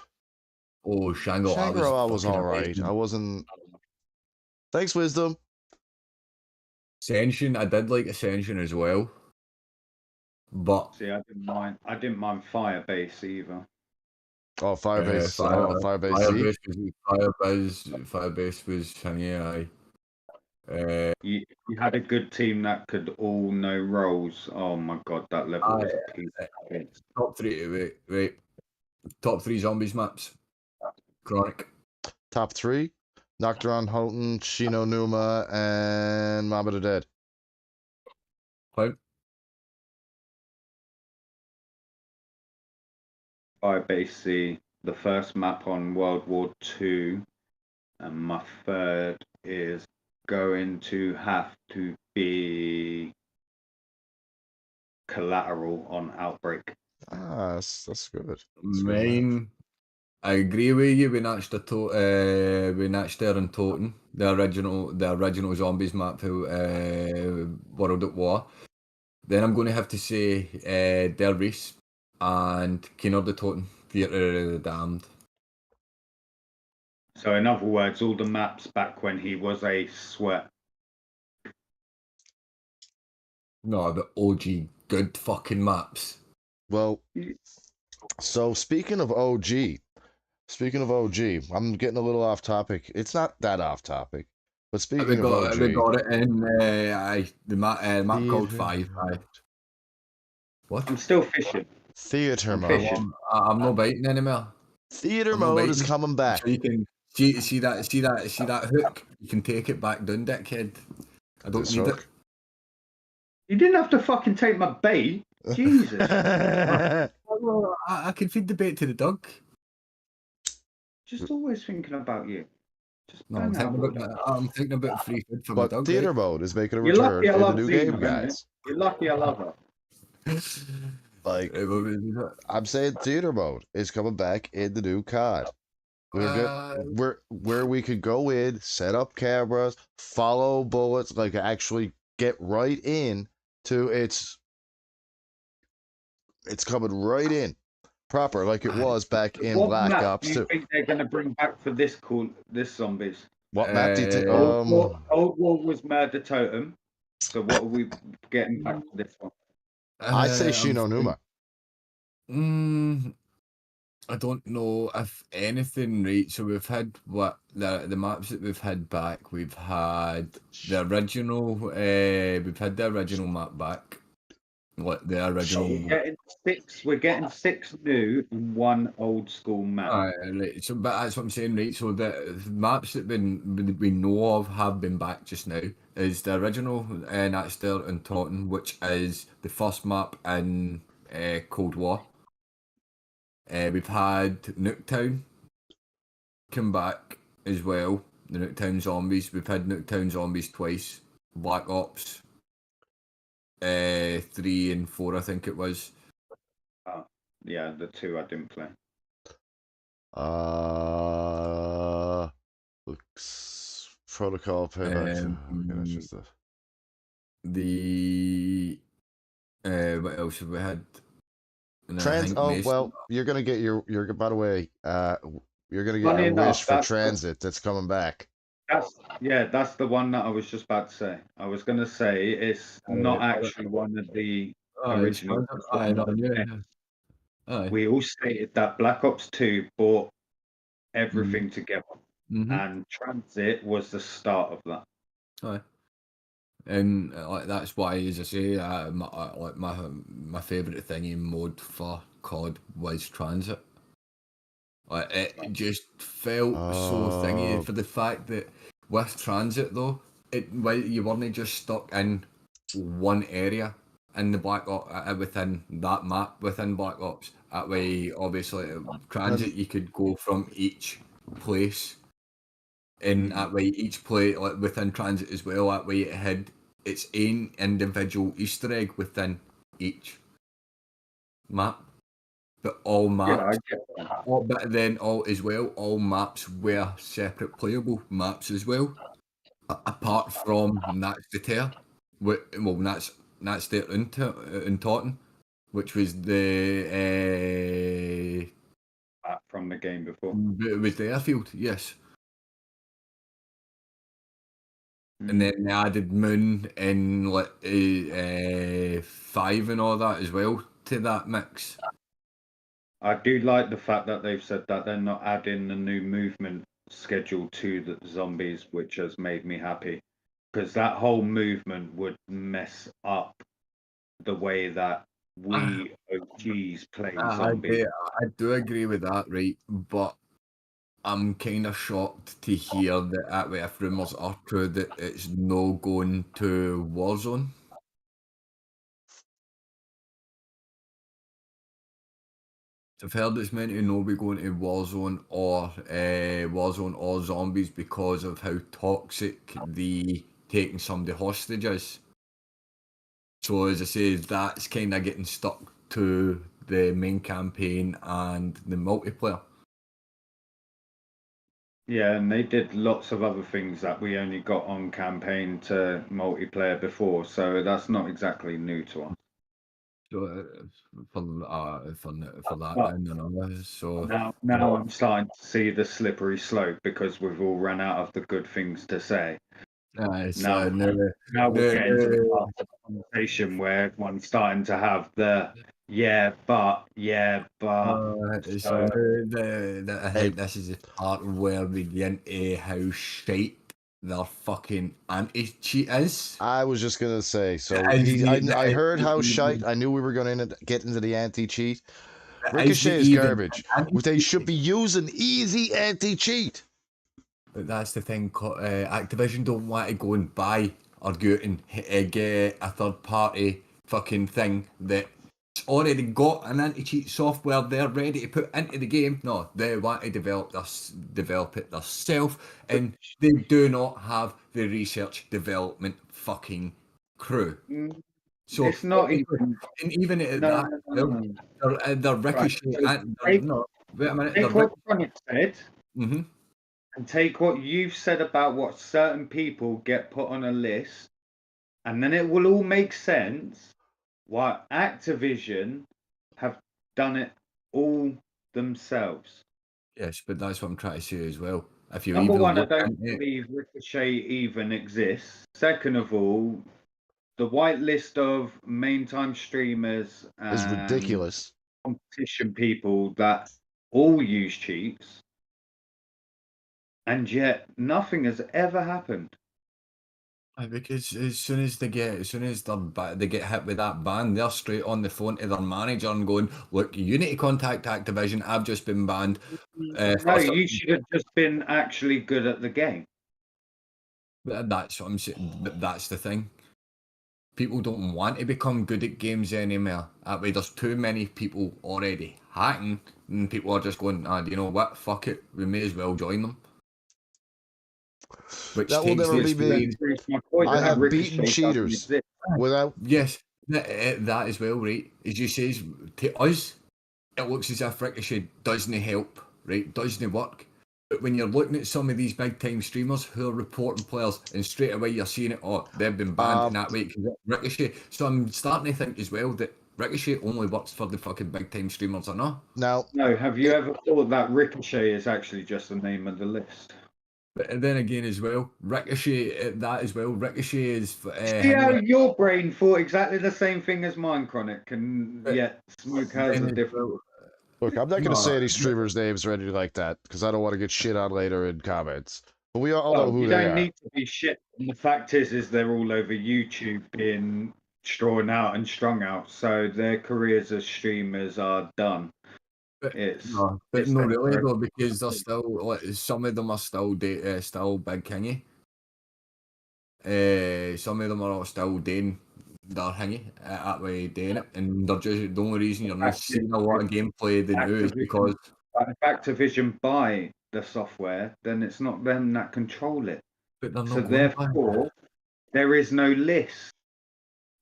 D: Oh, Shangri-La,
A: Shangri-La was
D: fucking
A: all right.
D: amazing.
A: I wasn't. Thanks, Wisdom.
D: Ascension, I did like Ascension as well. But
C: See, I didn't mind Firebase either.
A: Oh, Firebase. Firebase Z.
D: Firebase was aye.
C: You had a good team that could all know roles. Oh my god, that level was a piece of shit.
D: Top 3, wait. Top 3 zombies maps. Chronic.
A: Top 3. Nocturne, Houghton, Shino Numa, and Mob of the Dead.
D: Clown.
C: Firebase C, the first map on World War II, and my third is going to have to be Collateral on Outbreak.
A: Ah, that's good. That's good.
D: Mine, I agree with you. We matched there in Totem, the original zombies map for World at War. Then I'm going to have to say Der Reese and Keener the Totem, Theatre of the Damned.
C: So in other words, all the maps back when he was a sweat.
D: No, the OG good fucking maps.
A: Well, so speaking of OG, I'm getting a little off topic. It's not that off topic, but speaking of OG,
D: We got it in the map called
A: theater,
D: 5. Aye. What?
C: I'm still fishing.
A: theater
C: I'm
A: mode.
C: fishing.
D: I'm not biting anymore.
A: Theater
D: I'm not
A: mode is
D: biting.
A: coming back.
D: So you can see that hook. You can take it back down, dickhead. I don't need it.
C: You didn't have to fucking take my bait. Jesus.
D: Well, I can feed the bait to the dog.
C: Just always thinking about you. Just
D: No,
C: bang out.
D: I'm thinking about free food for my
A: But
D: dog.
A: theater
D: Right?
A: mode is making a
C: You're
A: return
C: lucky I
A: in the
C: love
A: new
C: Xena,
A: game,
C: innit?
A: guys.
C: You're lucky I love her.
A: Like,
D: What was that?
A: I'm saying theater mode is coming back in the new COD. Where we could go in, set up cameras, follow bullets, like actually get right in to it's coming right in proper like it was back in
C: What
A: Black
C: map
A: Ops
C: do you
A: 2.
C: think they're going to bring back for this zombies?
A: What map do you think?
C: Old War was Murder Totem. So what are we getting back for this one?
A: I say
D: I'm
A: Shinonuma.
D: I don't know if anything, right? So we've had the maps that we've had back. We've had the original. We've had the original map back. What the original?
C: We're getting 6 new and 1 old school map.
D: Right. So, but that's what I'm saying, right? So the maps that we know of have been back just now is the original Naxter and Taunton, which is the first map in Cold War. We've had Nuketown come back as well. The Nuketown Zombies. We've had Nuketown Zombies twice. Black Ops 3 and 4, I think it was.
C: Yeah, the 2 I didn't play.
A: Looks protocol payback. Okay, that's just
D: what else have we had?
A: Well, you're gonna get your by the way, you're gonna get
C: Funny
A: your
C: enough,
A: wish for transit that's coming back.
C: That's the one that I was just about to say. I was gonna say it's not actually one of the original. We all stated that Black Ops 2 brought everything together, and transit was the start of that.
D: Aye. And like that's why, as I say, my favourite thing in mode for COD was transit. Like it just felt so thingy for the fact that with transit though, you weren't just stuck in one area in the Black Ops within that map within Black Ops. That way, obviously, transit you could go from each place. And that way, each play like within transit as well. That way, it had its own individual Easter egg within each map. But all maps, but then all maps were separate playable maps as well. Apart from Naxter, Naxter and Taunton, which was the
C: from the game before.
D: It was the airfield, yes. And then they added Moon and 5 and all that as well to that mix.
C: I do like the fact that they've said that they're not adding the new movement schedule to the zombies, which has made me happy. Because that whole movement would mess up the way that we OGs play zombies.
D: I do agree with that, right? But I'm kind of shocked to hear that if rumours are true that it's no going to Warzone. I've heard it's meant to no be going to Warzone or Zombies because of how toxic the taking somebody hostage is. So as I say, that's kind of getting stuck to the main campaign and the multiplayer.
C: Yeah, and they did lots of other things that we only got on campaign to multiplayer before, so that's not exactly new to us.
D: So, for that
C: But
D: then, you know. So
C: now I'm starting to see the slippery slope because we've all run out of the good things to say.
D: it's
C: Now, now we're getting to the part of the conversation where everyone's starting to have the yeah, but.
D: so I
A: Hey,
D: think this is the part where we get into how shite their fucking anti-cheat is.
A: I was just gonna say. So
D: Is
A: I heard how
D: the
A: shite. I knew we were gonna get into the anti-cheat.
D: is the
A: Ricochet is
D: even
A: garbage.
D: an
A: They should
D: anti-cheat?
A: be using easy anti-cheat.
D: But that's the thing. Activision don't want to go and buy or go and get a third party fucking thing that's already got an anti-cheat software there ready to put into the game. No, they want to develop it themselves, and they do not have the research development fucking crew. So
C: It's not
D: obviously,
C: even.
D: and even at
C: No,
D: that,
C: no, no, no.
D: they're
C: Right.
D: ricochet
C: So
D: and
C: take,
D: no, wait a minute,
C: take what Chronic said
D: mm-hmm.
C: and take what you've said about what certain people get put on a list, and then it will all make sense why Activision have done it all themselves.
D: Yes, but that's what I'm trying to say as well. If you
C: Number
D: even
C: one, I
D: look
C: don't
D: into it,
C: believe Ricochet even exists. Second of all, the white list of main time streamers
A: Is
C: and
A: ridiculous.
C: competition people that all use cheats, and yet nothing has ever happened.
D: because as soon as they get hit with that ban, they're straight on the phone to their manager and going, "Look, you need to contact Activision. I've just been banned."
C: No,
D: For
C: you
D: something."
C: should have just been actually good at the game.
D: That's what I'm saying. But that's the thing. People don't want to become good at games anymore. That way, there's too many people already hacking, and people are just going, "Do you know what? Fuck it. We may as well join them." Which
A: That will
D: takes the
A: never be me.
D: experience.
C: Proves my point
A: I
C: that
A: have beaten
C: Ricochet doesn't
A: cheaters
C: exist.
A: without.
D: Yes, that as well, right? As you says, to us, it looks as if Ricochet doesn't help, right? Doesn't work. But when you're looking at some of these big time streamers who are reporting players, and straight away you're seeing it, oh, they've been banned in that way because of Ricochet. So I'm starting to think as well that Ricochet only works for the fucking big time streamers, or not?
A: Now,
C: No, have you ever thought that Ricochet is actually just the name of the list?
D: But then again, as well, Ricochet, that as well, Ricochet is.
C: See how your brain thought exactly the same thing as mine, Chronic, and yet Smoke has a different.
A: look, I'm not going to
D: No,
A: say any streamers' names or anything like that because I don't want to get shit on later in comments. But we all know
C: Well,
A: who
C: you
A: they
C: don't
A: are.
C: need to be shit. And the fact is they're all over YouTube being strawn out and strung out, so their careers as streamers are done.
D: but
C: It's
D: no, but
C: it's
D: no,
C: their
D: really
C: career.
D: though, because they're still like, some of them are still still big kingy. Some of them are all still doing their thingy that way doing it, and they're just the only reason you're not seeing a lot of gameplay they do is because.
C: If Activision buy the software, then it's not them that control it.
D: But they're
C: So
D: not going by.
C: therefore, there is no list.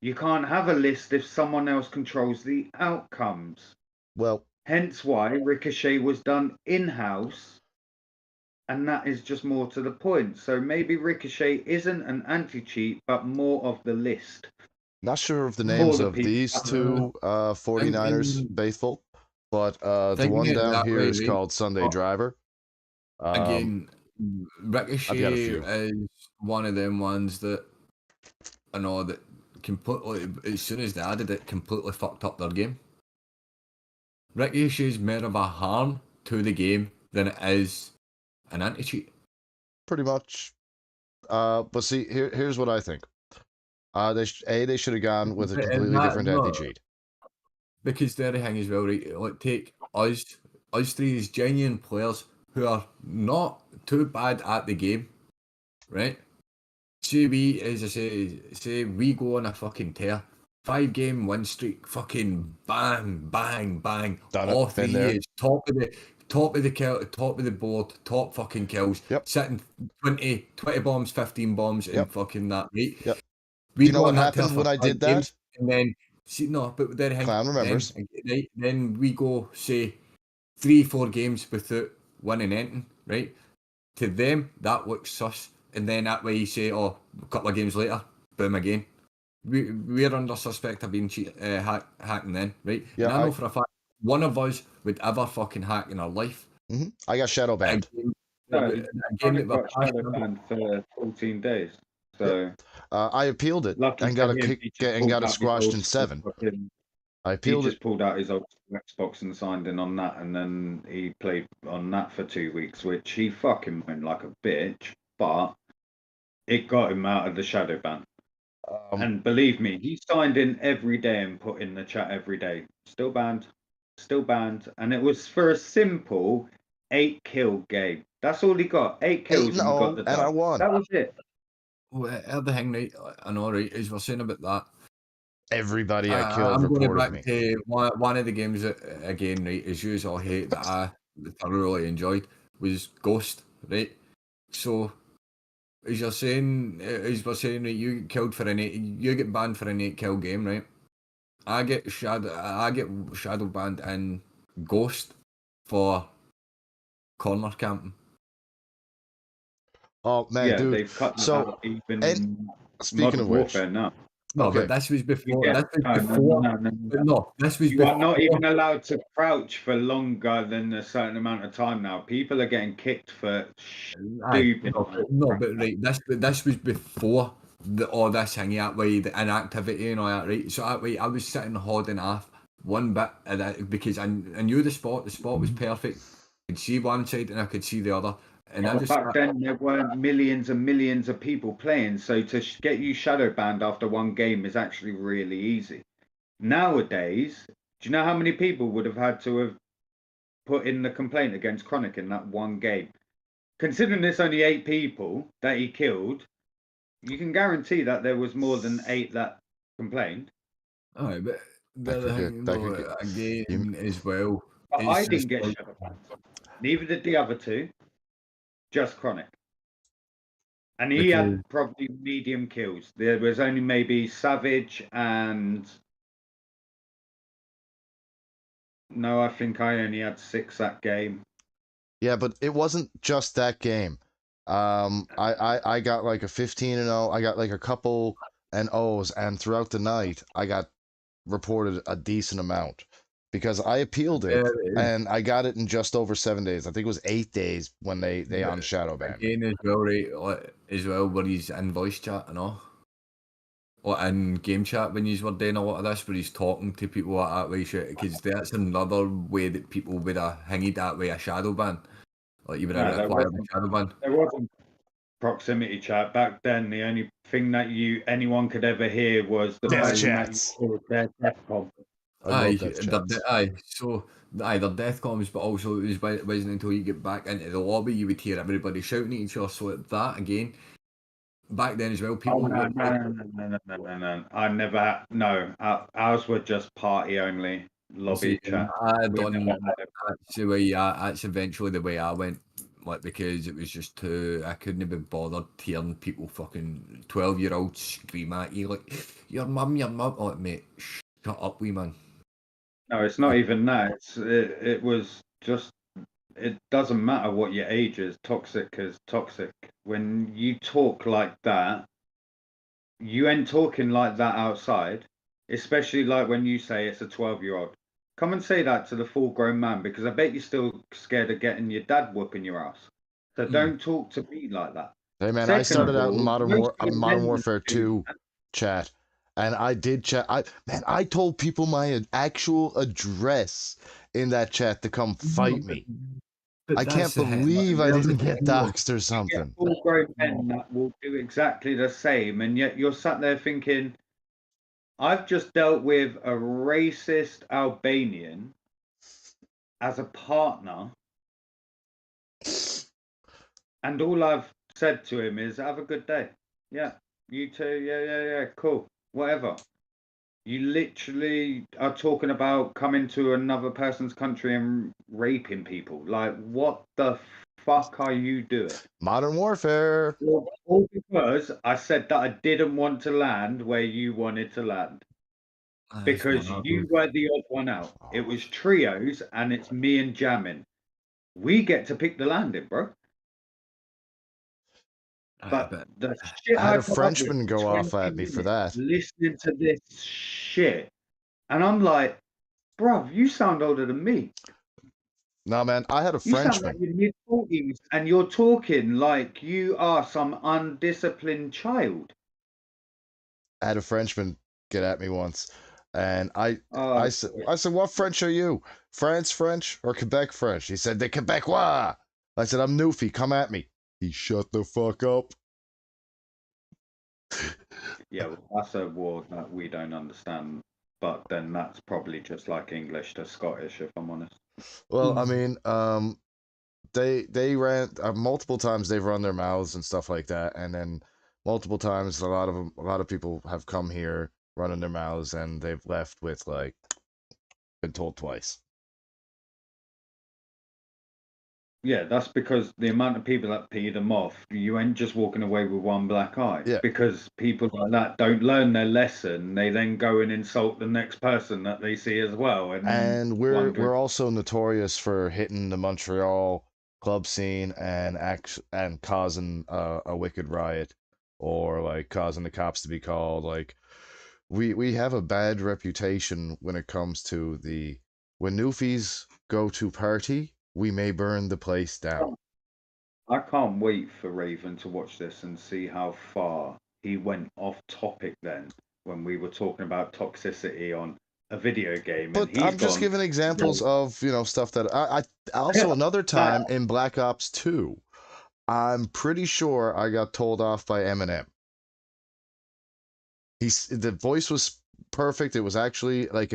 C: You can't have a list if someone else controls the outcomes.
A: Well,
C: Hence why Ricochet was done in-house, and that is just more to the point. So maybe Ricochet isn't an anti-cheat, but more of the list.
A: not sure of the
C: For
A: names
C: the
A: of
C: people.
A: these two 49ers
D: Thinking,
A: faithful, but the
D: thinking
A: one
D: it
A: down
D: that
A: here
D: way,
A: is
D: right?
A: called Sunday
D: But
A: Driver.
D: again,
A: I've got a
D: Ricochet
A: few.
D: is one of them ones that I know that completely, as soon as they added it, completely fucked up their game. Ricochet's more of a harm to the game than it is an anti-cheat.
A: Pretty much. But see, here's what I think. They should have gone with a
D: And
A: completely
D: that,
A: different
D: no,
A: anti-cheat.
D: because the other thing as well, right? Like take us three as genuine players who are not too bad at the game, right? Say we, as I say we go on a fucking tear, 5-game win streak, fucking bang, bang, bang,
A: Done it.
D: all
A: Been
D: 3
A: there.
D: years, top of the kill, top of the board, top fucking kills,
A: Yep.
D: sitting 20 bombs, 15 bombs,
A: Yep.
D: and fucking that, right?
A: Yep.
D: We
A: Do you know
D: go
A: what
D: on that tear
A: happened
D: for
A: when I
D: 5
A: did
D: games,
A: that?
D: and then see no, but then
A: Clown remembers.
D: then we go say 3-4 games without winning anything, right? To them that looks sus, and then that way you say, oh, a couple of games later, boom again. we're under suspect of being hacking then, right?
A: Yeah,
D: And I know for a fact one of us would ever fucking hack in our life.
A: I got shadow
D: A
A: banned.
D: game,
C: No,
D: a game
C: Chronic
D: that we're
C: got shadow
D: passionate
C: banned for 14 days. So
A: I appealed it
C: lucky
A: and
C: for
A: got
C: him, he just
A: and
C: pulled
A: got it
C: out his
A: squashed
C: old
A: in 7.
C: fucking.
A: I
C: He
A: appealed it.
C: just pulled out his old Xbox and signed in on that, and then he played on that for 2 weeks, which he fucking went like a bitch, but it got him out of the shadow ban. And believe me, he signed in every day and put in the chat every day. Still banned, and it was for a simple 8-kill game. That's all he got. 8 kills, and we got the
A: and I
C: dub.
A: won.
C: That was it.
D: Well, the thing, right? I know, right? As we're saying about that,
A: Everybody I killed
D: I'm going
A: reported
D: back
A: me.
D: to one of the games again, right? As you all hate that I thoroughly enjoyed was Ghost, right? So as we're saying, right, you get killed for you get banned for an 8-kill game, right? I get shadow banned in Ghost for corner camping.
A: Oh man,
C: Yeah,
A: dude.
C: they've cut that
A: So,
C: out even
A: and
C: in
A: speaking of
C: Modern
A: which,
C: Warfare now.
D: No,
A: okay.
D: but this was
C: You
D: before.
C: get,
D: This was
C: no,
D: before.
C: no.
D: No, this was
C: You
D: before.
C: are not even allowed to crouch for longer than a certain amount of time now. People are getting kicked for
D: Aye,
C: stupid.
D: no, but right, this was before all this thingy that way, the inactivity and all that, right? So that way, I was sitting holding off one bit of that because I knew the spot. The spot was perfect. I could see one side and I could see the other, and I
C: Well,
D: just
C: back then there weren't millions and millions of people playing, so to get you shadow banned after one game is actually really easy. Nowadays, do you know how many people would have had to have put in the complaint against Chronic in that one game? Considering there's only 8 people that he killed, you can guarantee that there was more than 8 that complained.
D: Aye, but the
A: That
D: other
A: could
D: thing,
A: get
D: though,
A: you,
D: again, as well,
C: But I
D: it's just
C: didn't get shadow banned. Neither did the other two, just Chronic. And he
D: because
C: had probably medium kills. There was only maybe Savage and no, I think I only had 6 that game.
A: yeah, but it wasn't just that game. I got like a 15-0. I got like a couple and O's, and throughout the night, I got reported a decent amount because I appealed it and I got it in just over 7 days. I think it was 8 days when they on shadow banned me.
D: again as well, right? As well, where he's in voice chat and all. Or in game chat when you were doing a lot of this, where he's talking to people like that way, shit, because that's another way that people would have hanged that way a shadow ban. Like you would have required a shadow ban.
C: There wasn't proximity chat back then. The only thing that anyone could ever hear was the
A: Death
C: person
A: chats.
C: that you called their death com.
A: I love death chats.
D: Aye, so either death comms, but also it wasn't until you get back into the lobby you would hear everybody shouting at each other. So that again, back then as well, people.
C: Oh, no. I never had. No, ours were just party only lobby chat.
D: I
C: We
D: done.
C: never had it.
D: That's the way. That's eventually the way I went. Like because it was just too. I couldn't be bothered hearing people fucking 12-year-olds scream at you like, your mum. Like, mate, shut up, wee man.
C: No, it's not even that. It was just. It doesn't matter what your age is. Toxic is toxic. When you talk like that, you ain't talking like that outside. Especially like when you say it's a 12-year-old. Come and say that to the full-grown man, because I bet you're still scared of getting your dad whooping your ass. So don't talk to me like that.
A: Hey man, I
C: Second
A: started
C: of
A: out in
C: all,
A: Modern Warfare 2 chat, and I did chat. I told people my actual address in that chat to come fight me.
D: But
A: I can't believe I didn't get doxxed or
C: You get
A: something.
C: full-grown men that will do exactly the same, and yet you're sat there thinking, I've just dealt with a racist Albanian as a partner, and all I've said to him is, have a good day. Yeah, you too. Yeah, cool. Whatever. You literally are talking about coming to another person's country and raping people. Like, what the fuck are you doing?
A: Modern Warfare.
C: All because I said that I didn't want to land where you wanted to land. Because you were the odd one out. It was trios and it's me and Jamin. We get to pick the landing, bro. But the shit
A: I had
C: I
A: a
C: put up with
A: Frenchman go
C: 20
A: off at me for
C: minutes
A: that.
C: listening to this shit, and I'm like, bruv, you sound older than me.
A: No, man, I had a
C: You sound like
A: Frenchman.
C: you're mid-40s, and you're talking like you are some undisciplined child.
A: I had a Frenchman get at me once, and I
C: Oh,
A: said, what French are you? France French or Quebec French? He said, the Quebecois. I said, I'm Newfie, come at me. He shut the fuck up.
C: yeah, well, that's a word that we don't understand. But then that's probably just like English to Scottish, if I'm honest.
A: Well, I mean, they ran multiple times. They've run their mouths and stuff like that, and then multiple times, a lot of people have come here running their mouths, and they've left with like, been told twice.
C: Yeah, that's because the amount of people that peed them off, you ain't just walking away with one black eye.
A: Yeah.
C: Because people like that don't learn their lesson, they then go and insult the next person that they see as well.
A: And we're
C: wondering,
A: also notorious for hitting the Montreal club scene and causing a wicked riot, or like causing the cops to be called. Like we have a bad reputation when it comes to the when Newfies go to party, we may burn the place down.
C: I can't wait for Raven to watch this and see how far he went off topic then when we were talking about toxicity on a video game.
A: But
C: And he's
A: I'm just
C: gone,
A: giving examples of stuff that I also another time in Black Ops 2, I'm pretty sure I got told off by Eminem. The voice was perfect. It was actually like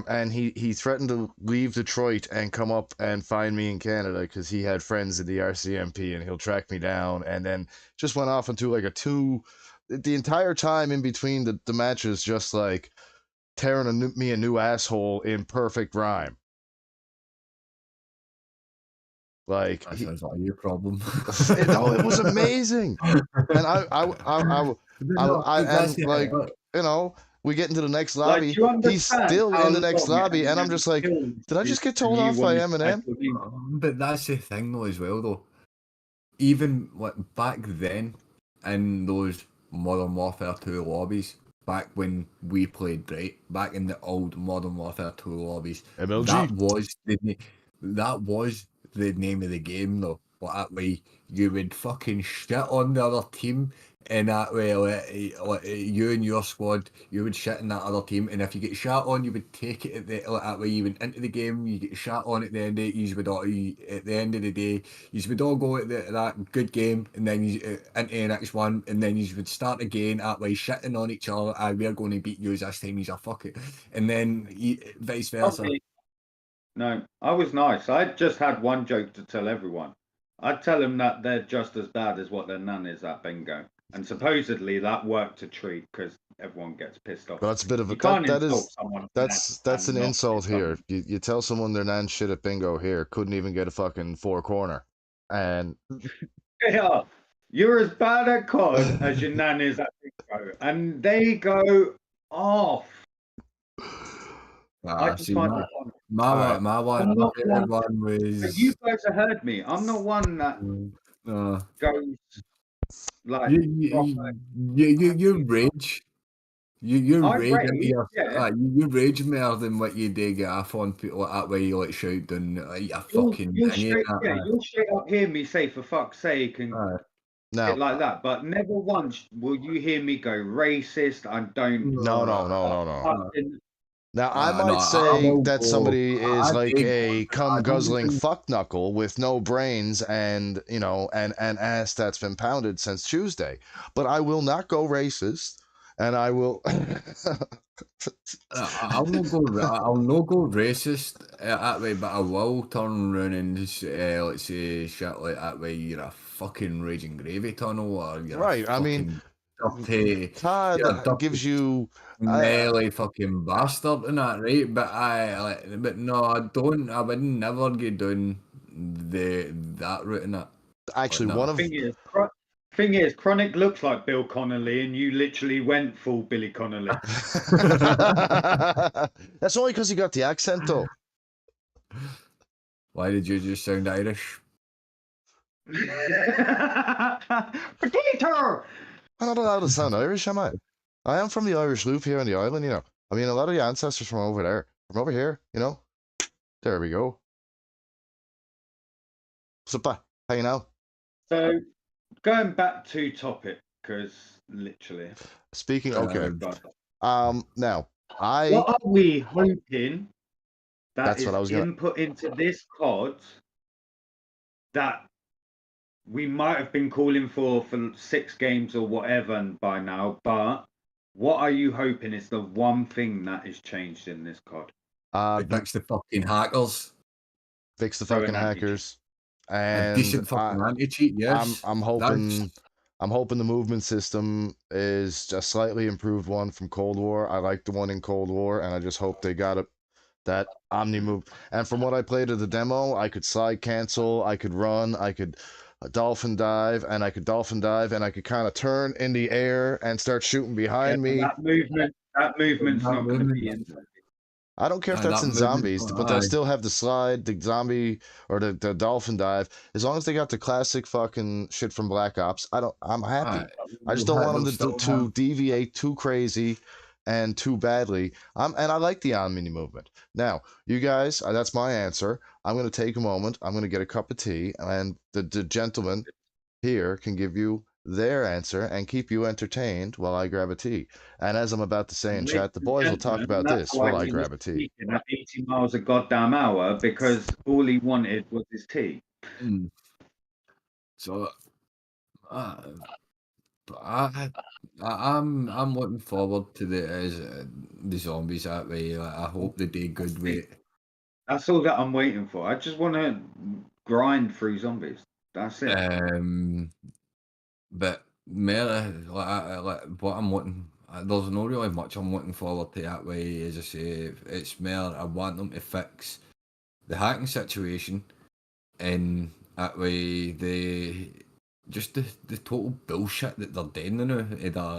A: and he threatened to leave Detroit and come up and find me in Canada because he had friends in the RCMP and he'll track me down. And then just went off into like the entire time in between the matches, just like tearing me a new asshole in perfect rhyme. Like
D: That sounds like your problem.
A: no, it was amazing, and we get into the next lobby. He's still in the next lobby, and I'm just like, did I just get told off by Eminem?
D: But that's the thing, though, as well, though. Even like back then, in those Modern Warfare 2 lobbies, back when we played, right, back in the old Modern Warfare 2 lobbies,
A: MLG.
D: that was the name of the game, though. But that way, you would fucking shit on the other team, and that way, like, you and your squad, you would shit on that other team, and if you get shot on, you would take it that way. You went into the game, you get shot on at the end of it. At the end of the day, you would all go at that good game, and then you into the next one, and then you would start again that way, shitting on each other. We're going to beat you this time. You're fuck it, and then vice versa.
C: Okay. No, I was nice. I just had one joke to tell everyone. I'd tell them that they're just as bad as what their nan is at bingo. And supposedly that worked a treat because everyone gets pissed off.
A: But that's a bit of a that's an insult here. You tell someone their nan shit at bingo here, couldn't even get a fucking 4-corner. And
C: yeah, you're as bad at COD as your nan is at bingo. And they go off.
D: I just find my one was.
C: You guys have heard me. I'm not one that goes like
D: you rage. You rage you rage more than what you do get off on people like that way. You like shout down like a fucking.
C: You'll straight up hear me say "for fuck's sake" and shit like that, but never once will you hear me go racist. I don't.
A: No. Now, I might say that somebody is like a cum-guzzling fuck-knuckle with no brains and, an ass that's been pounded since Tuesday. But I will not go racist, and I will...
D: I'll not go racist that way, but I will turn around and let's say shit like that way, you're a fucking raging gravy tunnel, or you're
A: right, I mean... Todd gives you
D: smelly fucking bastard and that, right? But no, I don't. I would never get down that route in that.
A: Actually, one of
C: thing is, Chronic looks like Bill Connolly, and you literally went full Billy Connolly.
A: That's only because you got the accent, though.
D: Why did you just sound Irish?
C: Potato.
A: I'm not allowed to sound Irish, am I? I am from the Irish Loop here on the island, you know. I mean, a lot of the ancestors from over there, from over here, you know. There we go. Super. How you now?
C: So going back to topic, because literally,
A: Speaking, okay.
C: but
A: Now, I,
C: what are we hoping that
A: that's what
C: is
A: I was gonna,
C: input into this COD that we might have been calling for 6 games or whatever by now, but what are you hoping is the one thing that is changed in this COD?
D: They fix the fucking hackers.
A: fix the
C: So
A: fucking
C: an anti-cheat.
A: hackers.
D: A
A: And
D: decent fucking anti-cheat, yes.
A: I'm hoping the movement system is a slightly improved one from Cold War. I like the one in Cold War, and I just hope they got it that Omni move. And from what I played of the demo, I could slide cancel, I could run, I could dolphin dive, and I could kind of turn in the air and start shooting
C: Yeah,
A: behind me.
C: that movement's
D: That
C: not going to be
D: movement-
C: in.
A: I don't care if that's
D: that
A: in
D: movement,
A: zombies, but they'll still have the slide, the zombie, or the dolphin dive. As long as they got the classic fucking shit from Black Ops, I'm happy. I just don't want them to deviate too crazy and too badly. And I like the on mini movement. Now, you guys, that's my answer. I'm gonna take a moment. I'm gonna get a cup of tea, and the gentleman here can give you their answer and keep you entertained while I grab a tea. And as I'm about to say in
C: Ladies
A: chat, the
C: and
A: boys will talk
C: gentlemen,
A: about
C: that's
A: this
C: why
A: while I
C: he was
A: grab a tea.
C: speaking at 80 miles a goddamn hour, because all he wanted was his tea.
D: So, but I'm looking forward to the zombies that way. Like, I hope they do good with it.
C: That's all that I'm waiting for. I just want to grind through zombies. That's it.
D: But more like what I'm looking. There's no really much I'm looking forward to that way. As I say, it's more I want them to fix the hacking situation, and that way just the total bullshit that they're doing now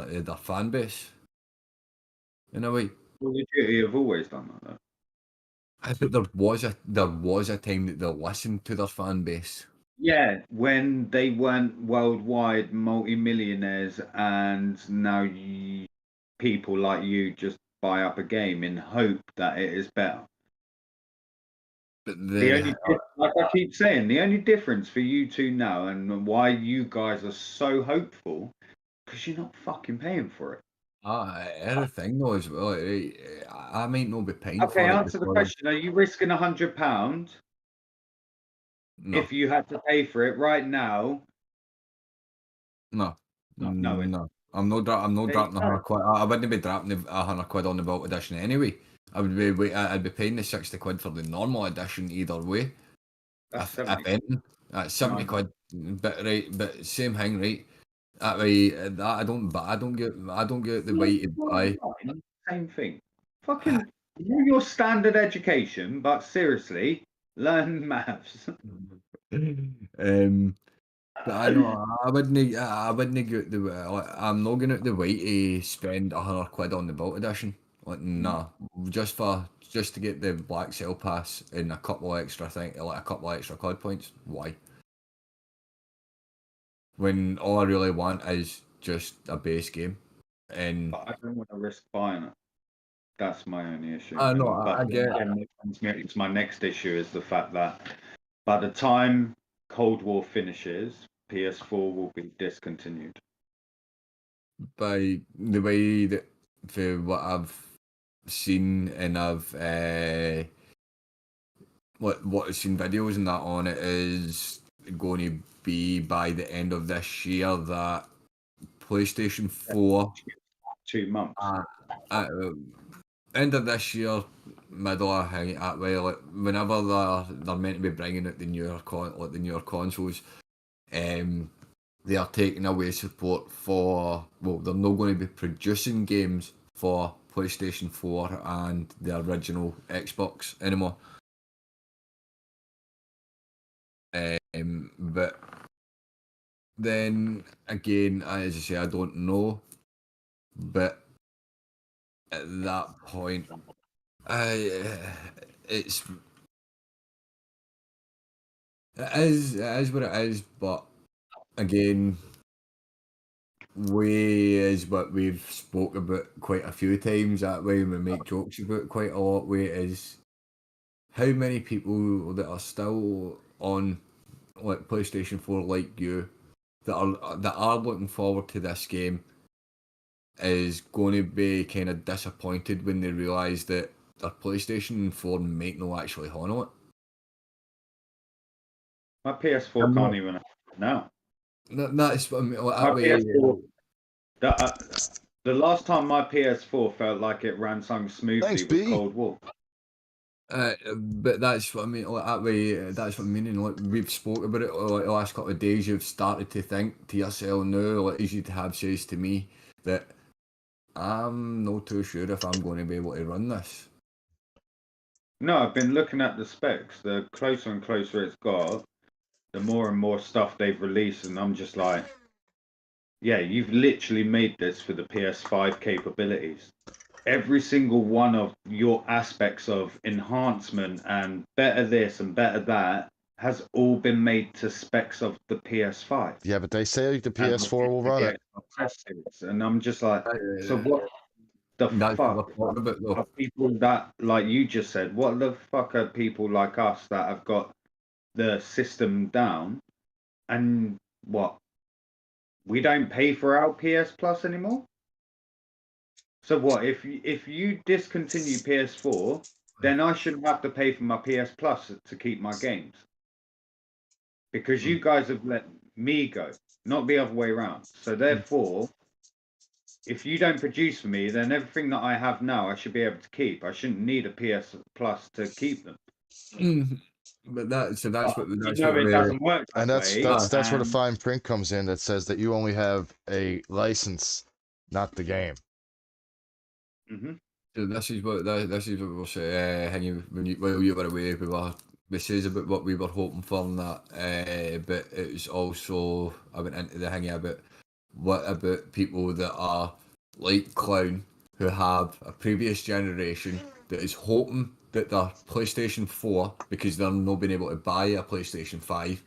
D: in their fan base. In a way,
C: Call of Duty have always done that, though.
D: I think there was a time that they listened to their fan base.
C: Yeah, when they weren't worldwide multi-millionaires, and now people like you just buy up a game in hope that it is better.
D: But
C: Like I keep saying, the only difference for you two now and why you guys are so hopeful, because you're not fucking paying for it.
D: everything though as well. I might not be paying for
C: Okay,
D: it.
C: answer the question. Are you risking £100
D: No,
C: if you had to pay for it right now?
D: no,
C: No.
D: no. I'm not dropping £100. I wouldn't be dropping £100 on the Vault Edition anyway. I'd be paying the £60 for the normal edition either way.
C: That's
D: If
C: 70.
D: anything, that's £70. But same thing, right? That way, I don't get the way to buy.
C: Same thing. Fucking do your standard education, but seriously, learn maths.
D: But I know I wouldn't get the I'm not going out the way to spend £100 on the Vault Edition. Like nah, just to get the Black Cell Pass and a couple extra COD points. Why? When all I really want is just a base game, and
C: But I don't want to risk buying it. That's my only issue.
D: I know
C: But
D: I get.
C: it's my next issue is the fact that by the time Cold War finishes, PS4 will be discontinued.
D: By the way that for what I've seen and I've what I've seen videos and that on it is going to be by the end of this year that PlayStation 4
C: 2 months.
D: at end of this year, middle of that way, like whenever they're meant to be bringing out the newer consoles, they are taking away support for, well, they're not going to be producing games for PlayStation 4 and the original Xbox anymore. But then again, as I say, I don't know. But at that point, it's It is what it is, but again, way is what we've spoke about quite a few times. That way, we make jokes about quite a lot. Way is how many people that are still on like PlayStation 4 like you that are looking forward to this game is going to be kind of disappointed when they realise that their PlayStation 4 might not actually handle it.
C: My PS4 can't even now.
D: That's what I mean. Like,
C: My
D: that way,
C: PS4. The last time my PS4 felt like it ran something smoothly
A: Thanks,
C: was
A: B.
C: Cold War.
D: but that's what I mean. Like, that way, that's what I mean. And like we've spoke about it like the last couple of days. You've started to think to yourself now, like as you have says to me, that I'm not too sure if I'm going to be able to run this.
C: No, I've been looking at the specs. The closer and closer it's got, the more and more stuff they've released, and I'm just like, yeah, you've literally made this for the PS5 capabilities. Every single one of your aspects of enhancement and better this and better that has all been made to specs of the PS5.
A: Yeah, but they say the PS4 will run it.
C: And I'm just like, so what the
D: That's what
C: fuck
D: I thought about though.
C: are people that, like you just said, what the fuck are people like us that have got the system down and what? We don't pay for our PS Plus anymore? So what, if you discontinue PS4, then I shouldn't have to pay for my PS Plus to keep my games. Because you guys have let me go, not the other way around. So therefore, if you don't produce for me, then everything that I have now I should be able to keep. I shouldn't need a PS Plus to keep them.
D: But that's what
C: it doesn't work that
A: And that's
C: way.
A: that's where the
C: and-
A: fine print comes in that says that you only have a license, not the game.
C: Mhm.
D: So this is what we're saying. While you were away, we says about what we were hoping for and that. But it's also I went into the hanging about what about people that are like Clown who have a previous generation that is hoping that their PlayStation 4 because they're not being able to buy a PlayStation 5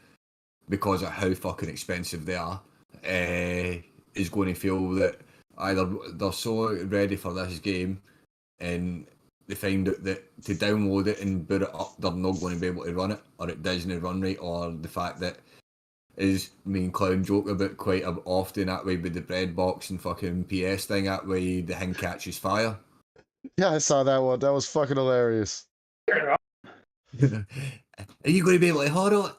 D: because of how fucking expensive they are, is going to feel that either they're so ready for this game and they find out that to download it and boot it up, they're not going to be able to run it, or it doesn't run right, or the fact that is me and Clown joke about quite often that way with the bread box and fucking PS thing, that way the thing catches fire.
A: Yeah, I saw that one. That was fucking hilarious.
D: Are you going to be able to handle it?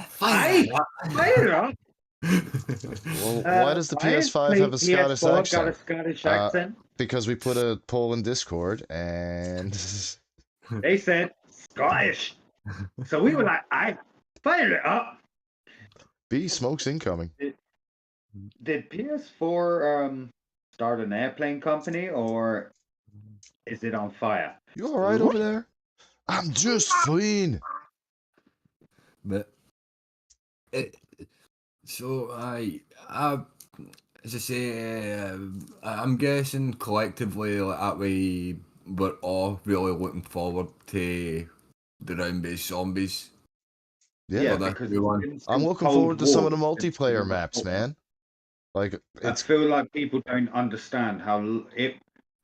C: Fire it up.
A: Well, why does the PS5 have a Scottish
C: PS4
A: accent?
C: got a Scottish accent.
A: Because we put a poll in Discord and
C: They said Scottish. So we were like, I fire it up.
A: B smokes incoming.
C: Did PS4 start an airplane company or is it on fire?
A: You all right over there? I'm just fine.
D: But so as I say, I'm guessing collectively like, that way we're all really looking forward to the round-based zombies.
A: Yeah,
C: because
A: I'm looking forward to some of the multiplayer maps, man. Like
C: I feel like people don't understand how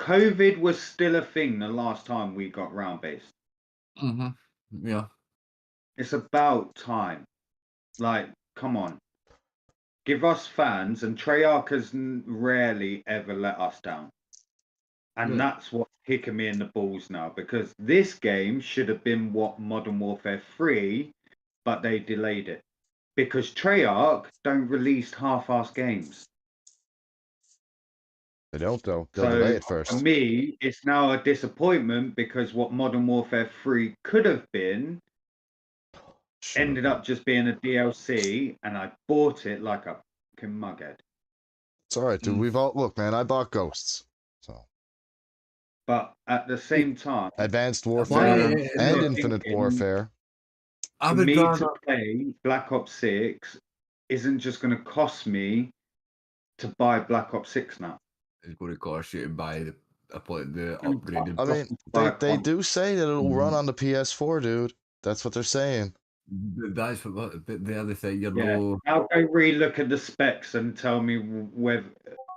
C: COVID was still a thing the last time we got round-based.
D: Mm-hmm. Yeah.
C: It's about time. Like, come on. Give us fans, and Treyarch has rarely ever let us down. And that's what's kicking me in the balls now, because this game should have been what Modern Warfare 3, but they delayed it. Because Treyarch don't release half-assed games.
A: They don't, though. They'll delay it first.
C: For me, it's now a disappointment because what Modern Warfare 3 could have been ended up just being a DLC, and I bought it like a fucking mughead.
A: It's all right, dude. We've all look, man. I bought Ghosts, so.
C: But at the same time,
A: Advanced Warfare and Infinite Warfare.
C: For me to play Black Ops 6 isn't just going to cost me to buy Black Ops 6 now.
D: It's going to cost you to buy the upgraded.
A: I mean, they do say that it'll run on the PS4, dude. That's what they're saying.
D: That's what. But the other thing, you're
C: Yeah.
D: no.
C: Now go re-look at the specs and tell me whether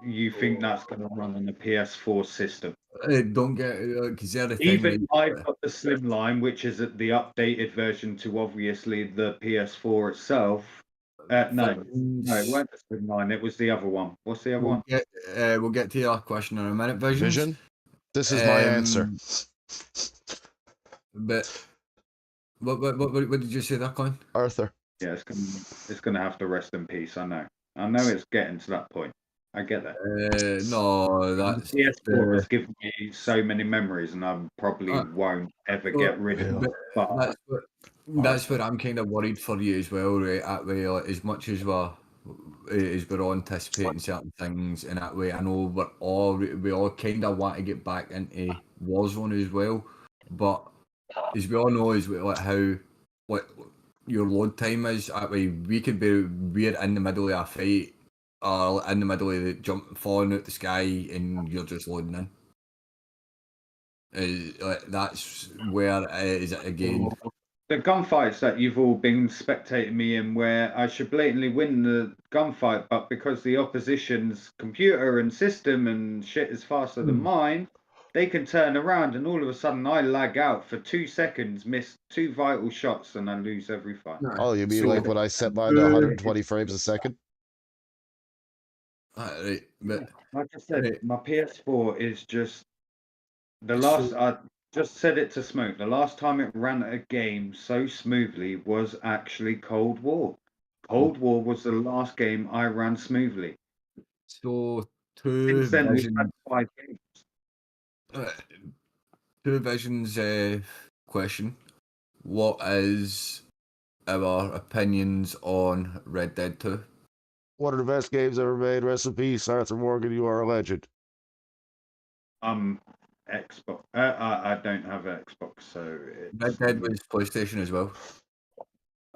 C: you think that's going to run on the PS4 system.
D: Don't get because the other thing.
C: Even I've got the Slimline, which is the updated version to obviously the PS4 itself. No, it wasn't the Slimline. It was the other one. What's the other one?
D: We'll get to your question in a minute.
A: Vision. This is my answer.
D: But what did you say there, Colin?
A: Arthur.
C: Yeah, it's gonna have to rest in peace. I know it's getting to that point. I get that.
D: No, that's
C: The PS4 has given me so many memories, and I probably won't ever get rid of it. But
D: that's what I'm kind of worried for you as well, right? That way, like, as much as we're anticipating certain things in that way, I know we all kind of want to get back into Warzone as well, but as we all know, is like how what your load time is. That way, we're in the middle of a fight or in the middle of the falling out the sky, and you're just loading in. That's where is it again?
C: The gunfights that you've all been spectating me in, where I should blatantly win the gunfight, but because the opposition's computer and system and shit is faster than mine, they can turn around and all of a sudden I lag out for 2 seconds, miss 2 vital shots, and I lose every fight.
A: Oh, you mean like when I set mine to 120 frames a second?
D: Right, but
C: like I said, my PS4 is just the last. I just said it to Smoke. The last time it ran a game so smoothly was actually Cold War. Cold War was the last game I ran smoothly.
D: So
C: Since then, we've had 5 games.
D: Two Visions question. What is our opinions on Red Dead 2?
A: One of the best games ever made. Rest in peace, Arthur Morgan. You are a legend.
C: Xbox. I don't have an Xbox, so
D: Red Dead was PlayStation as well.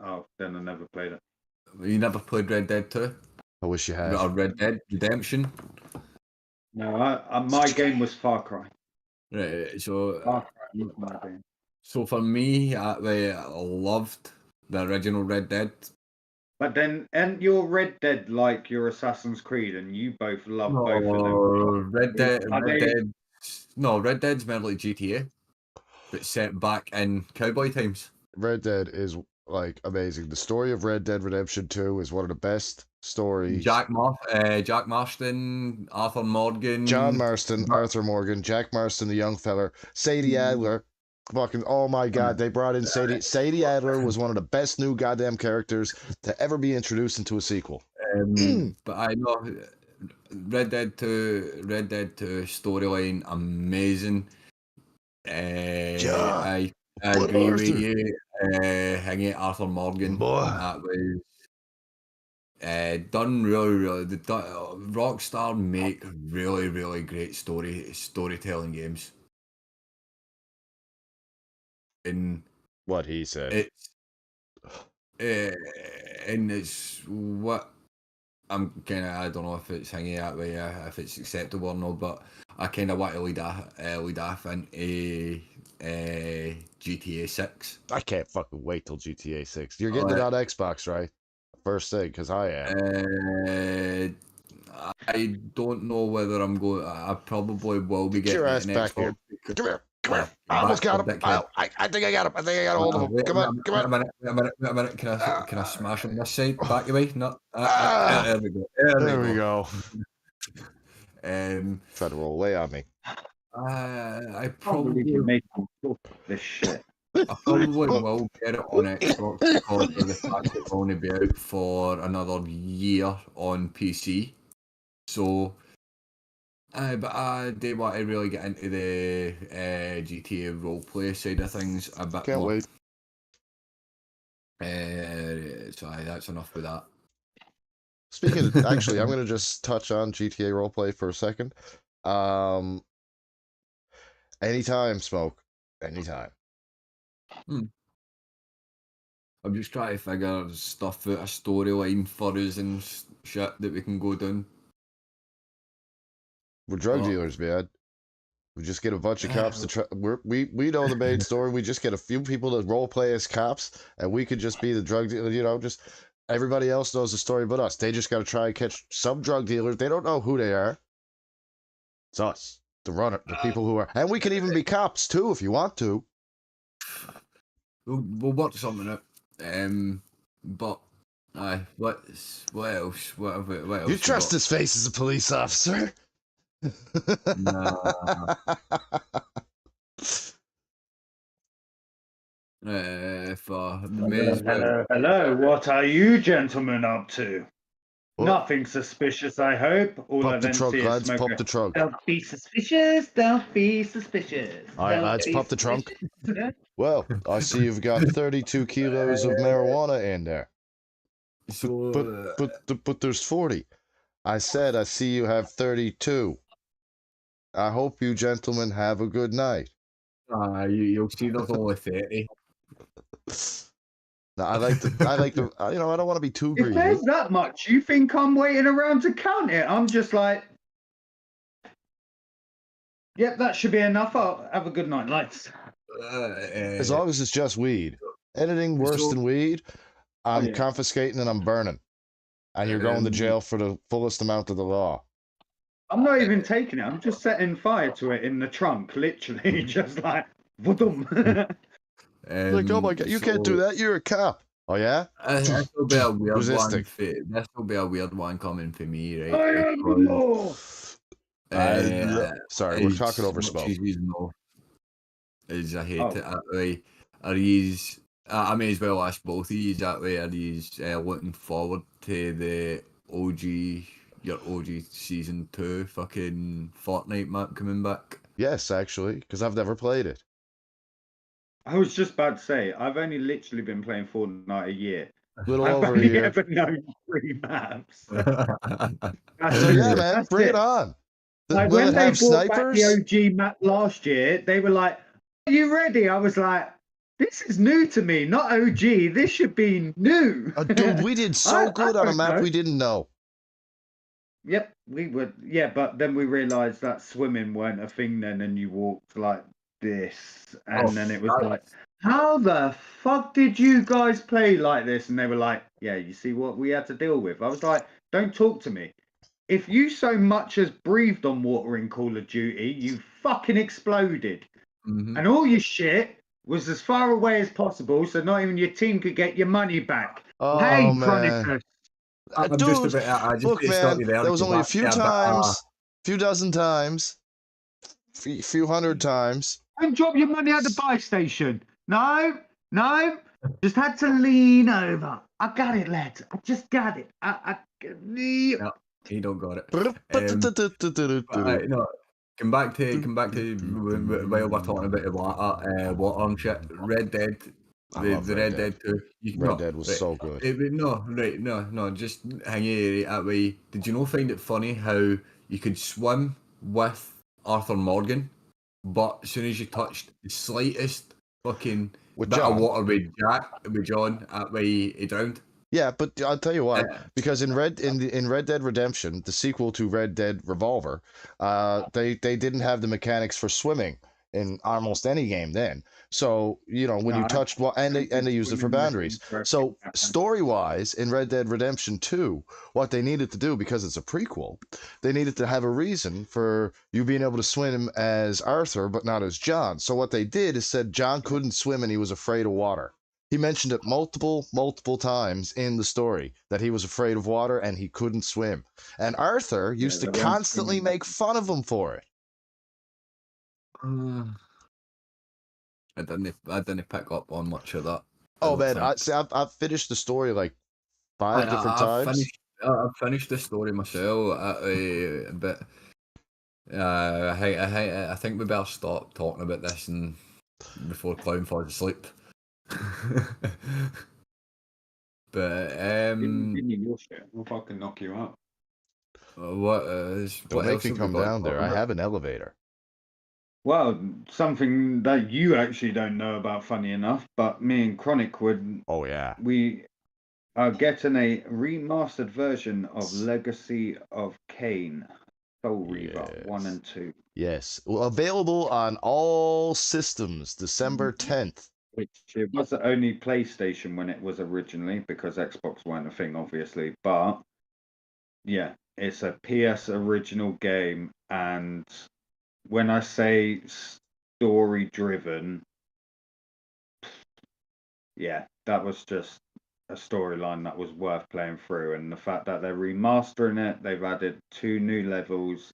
C: Oh, then I never played it.
D: You never played Red Dead 2?
A: I wish you had.
D: Or Red Dead Redemption?
C: No, my game was Far Cry.
D: Right, so
C: Far Cry was my game.
D: So for me, I loved the original Red Dead.
C: But then, and your Red Dead like your Assassin's Creed, and you both love both of them.
D: Red Dead. No, Red Dead's more like GTA, but set back in cowboy times.
A: Red Dead is like amazing. The story of Red Dead Redemption 2 is one of the best stories.
D: Jack Marston, Arthur Morgan,
A: John Marston, Arthur Morgan, Jack Marston, the young feller, Sadie Adler. Fucking, oh my god, they brought in Sadie. Sadie Adler was one of the best new goddamn characters to ever be introduced into a sequel.
D: But I know Red Dead 2 storyline, amazing. I agree with you. Hanging Arthur Morgan. That was done really. Rockstar make really great storytelling games. And
A: what he said.
D: It's what I'm kind of. I don't know if it's hanging that way, if it's acceptable or not. But I kind of want to lead off into GTA 6.
A: I can't fucking wait till GTA 6. You're getting it on Xbox, right? First thing, because I am.
D: I don't know whether I'm going. I probably will be getting
A: your ass
D: an
A: back
D: Xbox.
A: here. Come here. I almost got him. I think I got him. I think I got a hold of him. Come on.
D: A minute. Can I smash him this side? Back away? No. There we go.
A: There we go.
D: Try
A: to roll away on me.
D: I probably
C: make this shit.
D: I probably will get it on Xbox because of the fact it's only be out for another year on PC. So, but I do want to really get into the GTA roleplay side of things a bit
A: Can't
D: more.
A: wait.
D: So that's enough with that.
A: Speaking of, actually, I'm going to just touch on GTA roleplay for a second. Anytime, Smoke. Anytime.
D: I'm just trying to figure stuff out, a storyline for us and shit that we can go down.
A: We're drug dealers, man. We just get a bunch of cops to try. We know the main story. We just get a few people to role play as cops, and we could just be the drug dealer. You know, just everybody else knows the story but us. They just got to try and catch some drug dealer. They don't know who they are. It's us, the runner, the people who are, and we can even be cops too if you want to.
D: We'll work something out. But what else? What else?
A: You trust his face as a police officer?
D: Nah.
C: Hello. What are you gentlemen up to?
A: What?
C: Nothing suspicious, I hope. All I
A: Pump the
C: then
A: trunk,
C: see is
A: lads.
C: smoke.
A: Pump the trunk.
C: Don't be suspicious. Don't be suspicious.
A: All right,
C: Don't
A: lads,
C: be
A: pump the trunk.
C: suspicious.
A: Well, I see you've got 32 kilos of marijuana in there.
D: So,
A: But there's 40. I said I see you have 32. I hope you gentlemen have a good night.
D: you'll see there's only 30.
A: Now, I like the, you know, I don't want to be too
C: If
A: greedy.
C: there's that much, you think I'm waiting around to count it? I'm just like, yep, that should be enough. I'll have a good night, lights.
A: As long as it's just weed. Anything worse than weed, I'm confiscating and I'm burning. And you're going to jail for the fullest amount of the law.
C: I'm not even taking it. I'm just setting fire to it in the trunk, literally, just like, boom.
A: Like, oh my god, you can't do that. You're a cop. Oh yeah.
D: This will be a weird
A: Resisting.
D: one. This will be a weird one coming for me, right?
C: I am the law.
A: Sorry, we're talking over smoke.
D: I hate it that way. Are yous? I may as well ask both of you that way. Are yous looking forward to the your OG season 2 fucking Fortnite map coming back?
A: Yes, actually, because I've never played it.
C: I was just about to say, I've only literally been playing Fortnite a year.
A: Little
C: I've
A: over a
C: only
A: year.
C: ever known 3 maps.
A: So yeah, man, bring it on.
C: Like
A: Will
C: when
A: it
C: they
A: have
C: brought back
A: snipers?
C: the OG map last year, they were like, "Are you ready?" I was like, "This is new to me, not OG. This should be new."
A: Dude, we did so good on a map we didn't know.
C: Yep, we would. Yeah, but then we realised that swimming weren't a thing then, and you walked like this, and then it was like, how the fuck did you guys play like this? And they were like, yeah, you see what we had to deal with. I was like, don't talk to me. If you so much as breathed on water in Call of Duty, you fucking exploded.
D: Mm-hmm.
C: And all your shit was as far away as possible, so not even your team could get your money back.
A: Oh,
C: hey,
A: man.
C: Chronicus.
A: Dude, look, man, there was only a few times, few dozen times, few hundred times.
C: Don't drop your money at the buy station. No, just had to lean over. I got it, lads. I just got it.
D: No, he don't got it. No, come back to while we're talking about the water and shit. Red Dead. The Red Dead 2.
A: Red Dead was so good.
D: No, just hang it that way. Did you find it funny how you could swim with Arthur Morgan, but as soon as you touched the slightest fucking bit of water with John, that way he drowned?
A: Yeah, but I'll tell you what, because in Red Dead Redemption, the sequel to Red Dead Revolver, they didn't have the mechanics for swimming in almost any game then. So, when you touched and they used it for boundaries. So, story-wise, in Red Dead Redemption 2, what they needed to do, because it's a prequel, they needed to have a reason for you being able to swim as Arthur, but not as John. So what they did is said John couldn't swim and he was afraid of water. He mentioned it multiple times in the story that he was afraid of water and he couldn't swim. And Arthur used to constantly make fun of him for it.
D: I didn't pick up on much of that.
A: Oh man, I've finished the story like 5 different times.
D: I've finished the story myself, but I think we better stop talking about this before Clown falls asleep. But
C: your shit. I'll fucking knock you out.
A: Don't make me come down there. I have an elevator.
C: Well, something that you actually don't know about, funny enough, but me and Chronic would.
A: Oh yeah.
C: We are getting a remastered version of Legacy of Kain, Soul Reaver 1 and 2.
A: Yes. Well, available on all systems December 10th.
C: Which it was only PlayStation when it was originally, because Xbox weren't a thing, obviously. But yeah, it's a PS original game, and when I say story driven, yeah, that was just a storyline that was worth playing through. And the fact that they're remastering it, they've added 2 new levels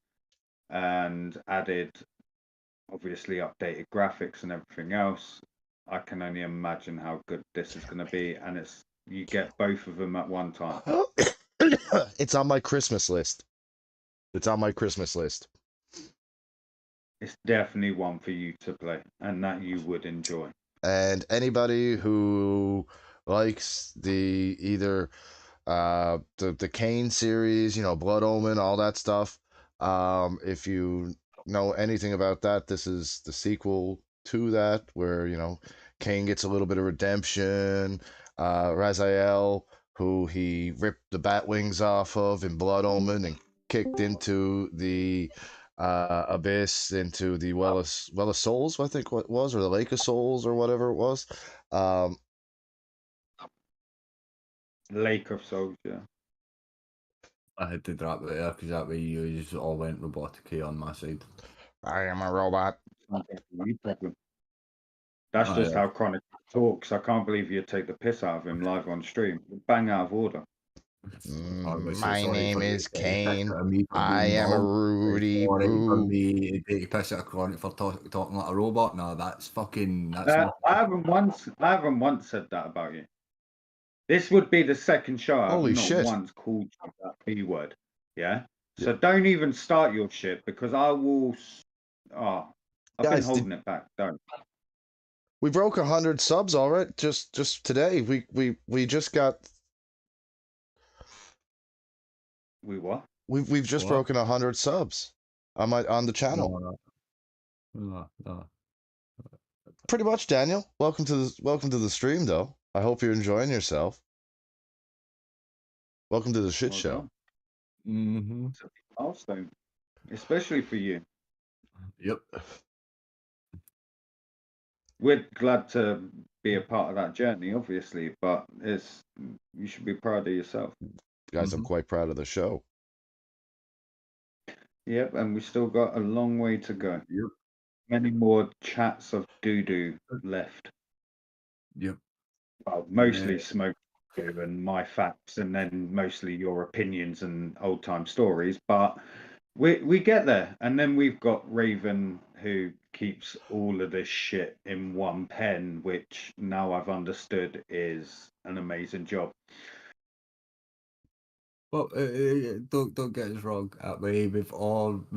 C: and added obviously updated graphics and everything else. I can only imagine how good this is going to be, and it's you get both of them at one time.
A: It's on my Christmas list. It's on my Christmas list.
C: It's definitely one for you to play, and that you would enjoy.
A: And anybody who likes either the Kain series, Blood Omen, all that stuff, if you know anything about that, this is the sequel to that, where Kain gets a little bit of redemption. Raziel, who he ripped the bat wings off of in Blood Omen and kicked into the abyss, into the well of souls, I think what it was, or the lake of souls, or whatever it was.
C: Lake of Souls, yeah.
D: I had to drop it there because that way you just all went robotic on my side.
A: I am a robot.
C: That's just how Chronic talks. I can't believe you take the piss out of him live on stream. Bang out of order.
A: My name is Kain. I am a Rudy Boo.
D: Me to take a piss out of Chronic for talking like a robot. No, that's fucking. That's
C: I haven't once said that about you. This would be the second show I've
A: Holy
C: not
A: shit.
C: once called you that B word. Yeah? So don't even start your shit, because I will. Oh, I've been
A: Guys,
C: holding it back. Don't.
A: We broke 100 subs already. Just today. We just got.
C: We what?
A: We've just
D: What?
A: broken 100 subs on the channel.
D: No.
A: Pretty much, Daniel. Welcome to the stream, though. I hope you're enjoying yourself. Welcome to the shit
C: Well
A: show.
C: done.
D: Mm-hmm.
C: It's a milestone, especially for you.
D: Yep.
C: We're glad to be a part of that journey, obviously, but you should be proud of yourself.
A: Guys, I'm quite proud of the show.
C: Yep, and we still got a long way to go.
D: Yep.
C: Many more chats of doo-doo left.
D: Yep.
C: Well, mostly smoke and my facts, and then mostly your opinions and old-time stories, but we get there. And then we've got Raven, who keeps all of this shit in one pen, which now I've understood is an amazing job.
D: Well, don't get us wrong. That way, we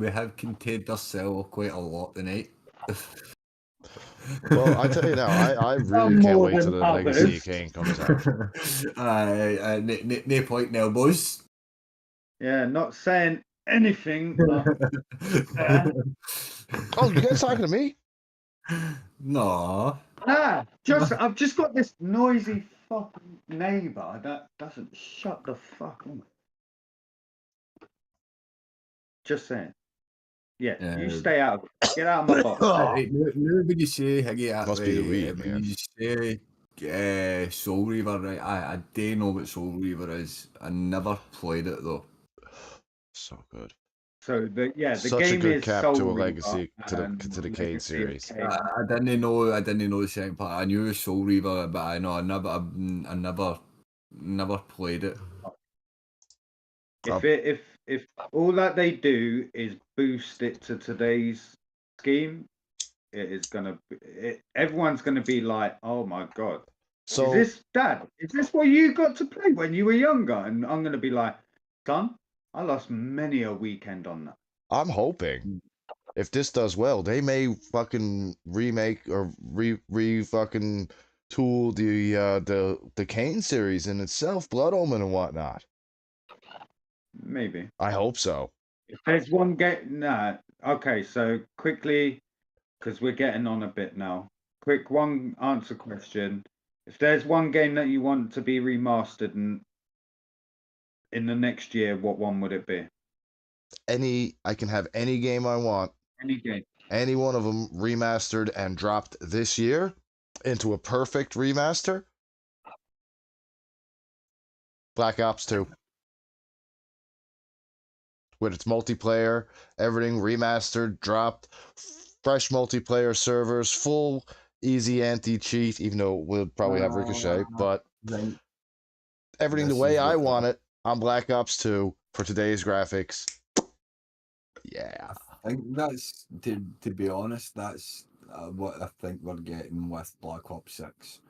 D: have contained ourselves quite a lot tonight.
A: Well, I tell you now, I really can't wait till the Legacy Kain comes out.
D: No point now, boys.
C: Yeah, not saying anything.
A: Oh, you guys talking to me?
D: No.
C: I've just got this noisy fucking neighbour that doesn't shut the fuck up. Just saying. Yeah, you stay out of it. Get out of my box.
D: Now when you say Higgy,
A: Must be the weed,
D: when
A: man.
D: you say Soul Reaver, right? I do know what Soul Reaver is. I never played it though.
A: So good.
C: So the
A: Such
C: game
A: a good
C: is
A: cap
C: Soul
A: to a
C: Reaver
A: legacy to the Kain
C: Legacy of
A: series.
C: Kain.
D: I didn't know the second part. I knew Soul Reaver, but I never played it.
C: If all that they do is boost it to today's scheme, it is gonna be, everyone's gonna be like, oh my god.
A: So
C: Is this what you got to play when you were younger? And I'm gonna be like, son, I lost many a weekend on that.
A: I'm hoping if this does well, they may fucking remake or re fucking tool the Kain series in itself, Blood Omen and whatnot.
C: Maybe.
A: I hope so.
C: If there's one game, okay. So quickly, because we're getting on a bit now. Quick one answer question. If there's one game that you want to be remastered in the next year, what one would it be?
A: I can have any game I want.
C: Any game.
A: any one of them remastered and dropped this year into a perfect remaster, Black Ops 2. With its multiplayer, everything remastered, dropped, fresh multiplayer servers, full easy anti-cheat, even though we'll probably have Ricochet, but
D: Right.
A: everything the
D: This
A: way
D: is
A: I
D: what-
A: want it on Black Ops 2 for today's graphics. Yeah.
D: I think that's, to be honest, that's what I think we're getting with Black Ops 6.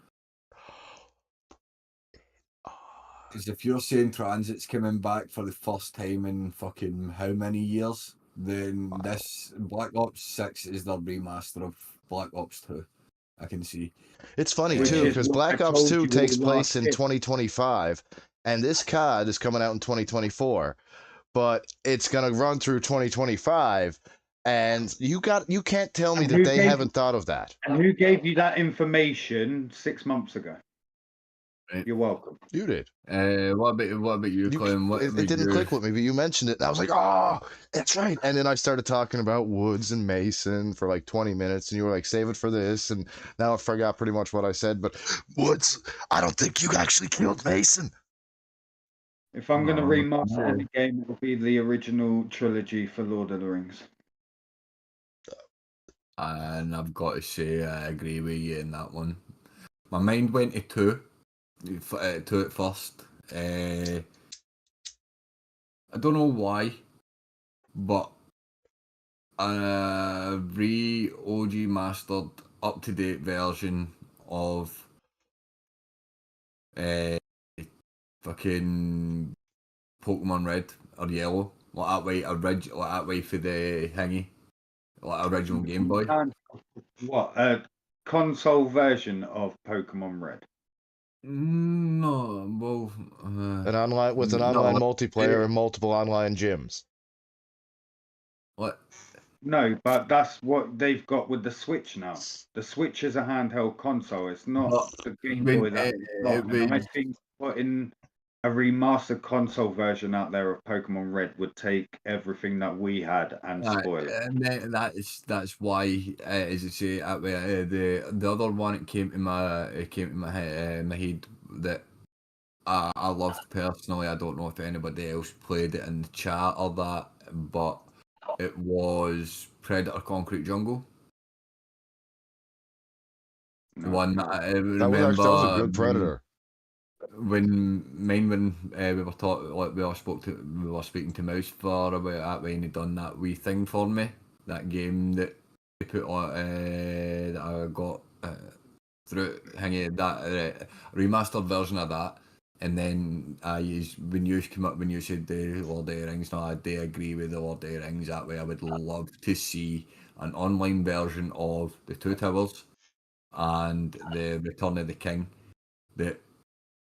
D: Because if you're saying Transit's coming back for the first time in fucking how many years, then this Black Ops 6 is the remaster of Black Ops 2. I can see.
A: It's funny
C: Which
A: too,
C: is
A: because
C: what
A: Black
C: I
A: Ops
C: told
A: 2
C: you
A: takes
C: all
A: place
C: last
A: in
C: year.
A: 2025, and this COD is coming out in 2024, but it's gonna run through 2025, and you can't tell me
C: And
A: that
C: who
A: they
C: gave-
A: haven't thought of that.
C: And who gave you that information 6 months ago?
D: Right.
C: You're welcome.
A: You did.
D: What about you, Colin? What
A: It
D: about
A: didn't
D: you?
A: click with me, but you mentioned it, and I was like, "Oh, that's right." And then I started talking about Woods and Mason for like 20 minutes, and you were like, "Save it for this." And now I forgot pretty much what I said. But Woods, I don't think you actually killed Mason.
C: If I'm going to
D: Oh,
C: remaster
D: no.
C: any game, it will be the original trilogy for Lord of the Rings.
D: And I've got to say, I agree with you in that one. My mind went to two at first. I don't know why, but a OG mastered up to date version of fucking Pokemon Red or Yellow, like that way, like that way for the thingy, like original Game Boy.
C: What? A console version of Pokemon Red?
D: No, well,
A: An online with an
D: no,
A: online
D: like,
A: multiplayer and multiple online gyms.
D: what?
C: No, but that's what they've got with the Switch now. The Switch is a handheld console. It's not
D: But
C: the Game
D: when
C: Boy that
D: it-
C: we've got.
D: it
C: And I
D: was-
C: think putting a remastered console version out there of Pokemon Red would take everything that we had and spoil it.
D: And then that's why, as I say, the other one it came to my my head that I loved personally. I don't know if anybody else played it in the chat or that, but it was Predator Concrete Jungle. The
C: No.
D: one that I
A: That was
D: remember.
A: that was a good Predator.
D: When we were talking, like we were speaking to Mouse for about that when he done that wee thing for me, that game that they put on that I got through hanging that remastered version of that, and then when you came up when you said the Lord of the Rings, no, I do agree with the Lord of the Rings. That way, I would love to see an online version of the Two Towers and the Return of the King that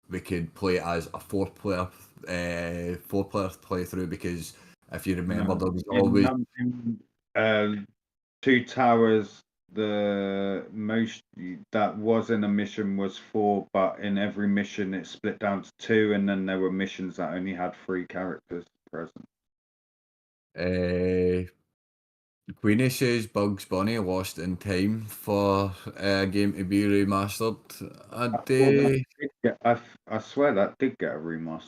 D: we could play as a four-player playthrough, because if you remember, there was always
C: Two Towers. The most that was in a mission was 4, but in every mission it split down to 2, and then there were missions that only had 3 characters present.
D: Queenie says Bugs Bunny Lost in Time for a game to be remastered.
C: I swear that did get a remaster.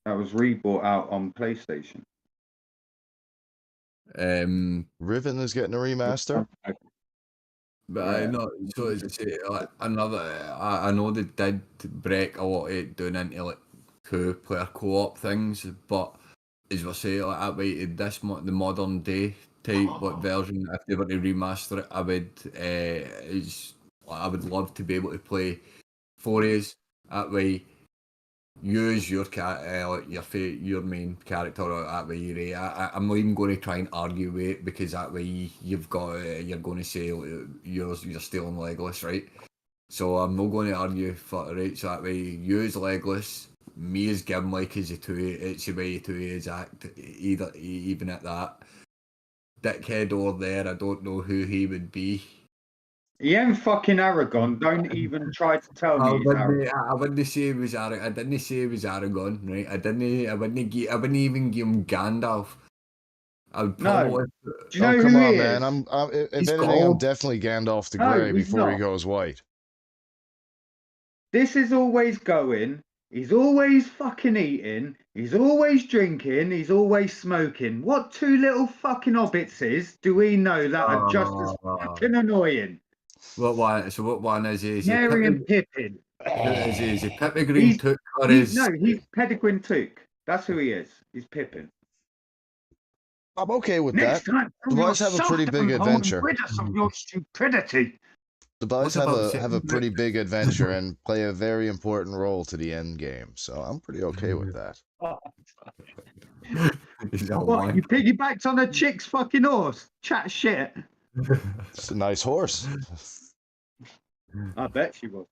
C: That was rebought out on PlayStation.
A: Riven is getting a remaster.
D: But
C: Yeah.
D: I know, so as I say, like I know they did break a lot of it down into like 2-player co-op things, but as we say, like that way, the modern day type version, if they were to remaster it, I would love to be able to play 4As that way. Use your your main character that way. I'm not even going to try and argue with it, because that way you've got you're going to say you're stealing Legolas, right? So I'm not going to argue for it, right? So that way use Legolas, me as Gimli, because it's the way two is act even at that. Dickhead over there, I don't know who he would be.
C: He ain't fucking Aragon. Don't even try to tell me he's Aragon.
D: I wouldn't say it was Aragon. I didn't say it was Aragon, right? I wouldn't even give him Gandalf. I would
C: No.
D: probably.
C: Do you
A: Oh,
C: know
A: come
C: who
A: on,
C: he
A: man.
C: is?
A: If
D: He's
A: anything, I'm
D: gold.
A: definitely Gandalf the
C: No,
A: Grey
C: he's
A: before he
C: not.
A: goes white.
C: This is always going. He's always fucking eating. He's always drinking. He's always smoking. What two little fucking hobbits do we know that are just as fucking annoying?
D: What one? So what one is he? Is he
C: Merry and
D: Pippi?
C: Pippin.
D: Is he? Is he Pippi Green
C: He's
D: Took or is?
C: he's Peregrine Took. That's who he is. He's Pippin.
A: I'm okay with
C: Next
A: that.
C: time,
A: The
C: throw
A: boys have a
C: yourself
A: pretty big
C: down home and
A: adventure.
C: rid us of your stupidity.
A: The boys
D: What about
A: have a
D: sitting
A: pretty big adventure and play a very important role to the end game. So I'm pretty okay with that.
D: He's all
C: What? You
D: wank.
C: piggybacked on a chick's fucking horse? Chat shit.
A: It's a nice horse.
C: I bet she was.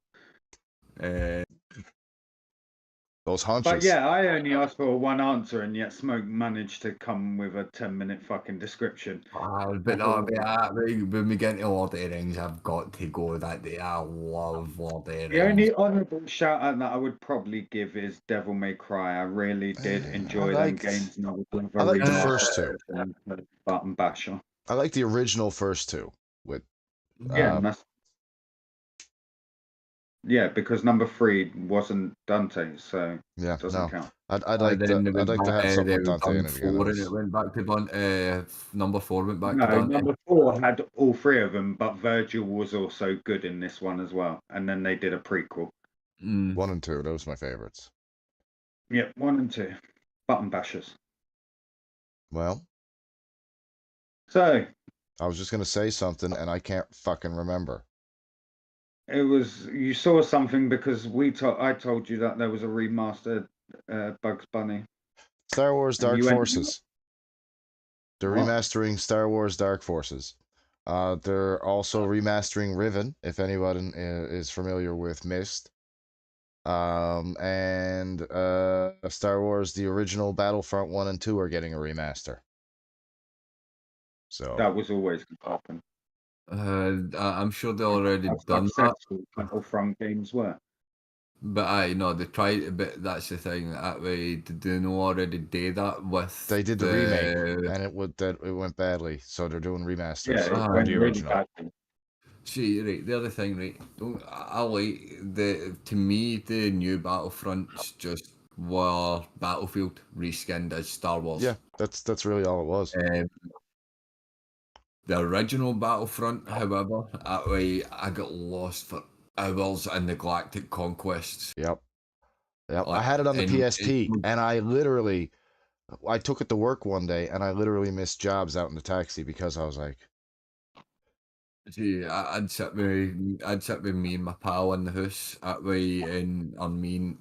A: Those
C: But
A: hunches.
C: yeah, I only asked for one answer, and yet Smoke managed to come with a 10-minute fucking description.
D: But no, when we get into Lord of the Rings, I've got to go that day. I love Lord of the Rings.
C: The only honourable shout out that I would probably give is Devil May Cry. I really did enjoy them games. And
A: I like the first two.
C: Button basher.
A: I like the original first two. With
C: Yeah, and that's because number 3 wasn't Dante, so
A: yeah,
C: it doesn't count.
A: I'd like to have something with Dante in it again.
D: And it went back to number 4 went back to
C: No,
D: Dante.
C: number 4 had all 3 of them, but Virgil was also good in this one as well. And then they did a prequel.
A: 1 and 2, those are my favorites.
C: Yep, 1 and 2. Button bashers.
A: Well,
C: so
A: I was just gonna say something and I can't fucking remember.
C: it was you saw something because I told you that there was a remastered Bugs Bunny.
A: Star Wars Dark Forces. They're
C: What?
A: remastering Star Wars Dark Forces. They're also remastering Riven, if anyone is familiar with Myst. And Star Wars, the original Battlefront 1 and 2 are getting a remaster. So
C: That was always going to happen.
D: I'm sure they already
C: That's
D: done that.
C: successful Battlefront games were.
D: But they tried. But that's the thing. That way, did they know already do that with?
A: They did the remake, and it went badly. So they're doing remasters.
C: Yeah,
A: of the original.
D: See, right, the other thing, right? I like to me the new Battlefronts just were Battlefield reskinned as Star Wars.
A: Yeah, that's really all it was.
D: The original Battlefront, however, I got lost for hours in the Galactic Conquests.
A: Yep. I had it on the PSP, and I took it to work one day, and I literally missed jobs out in the taxi because I was like,
D: see, I'd sit with me and my pal in the house that way, and me and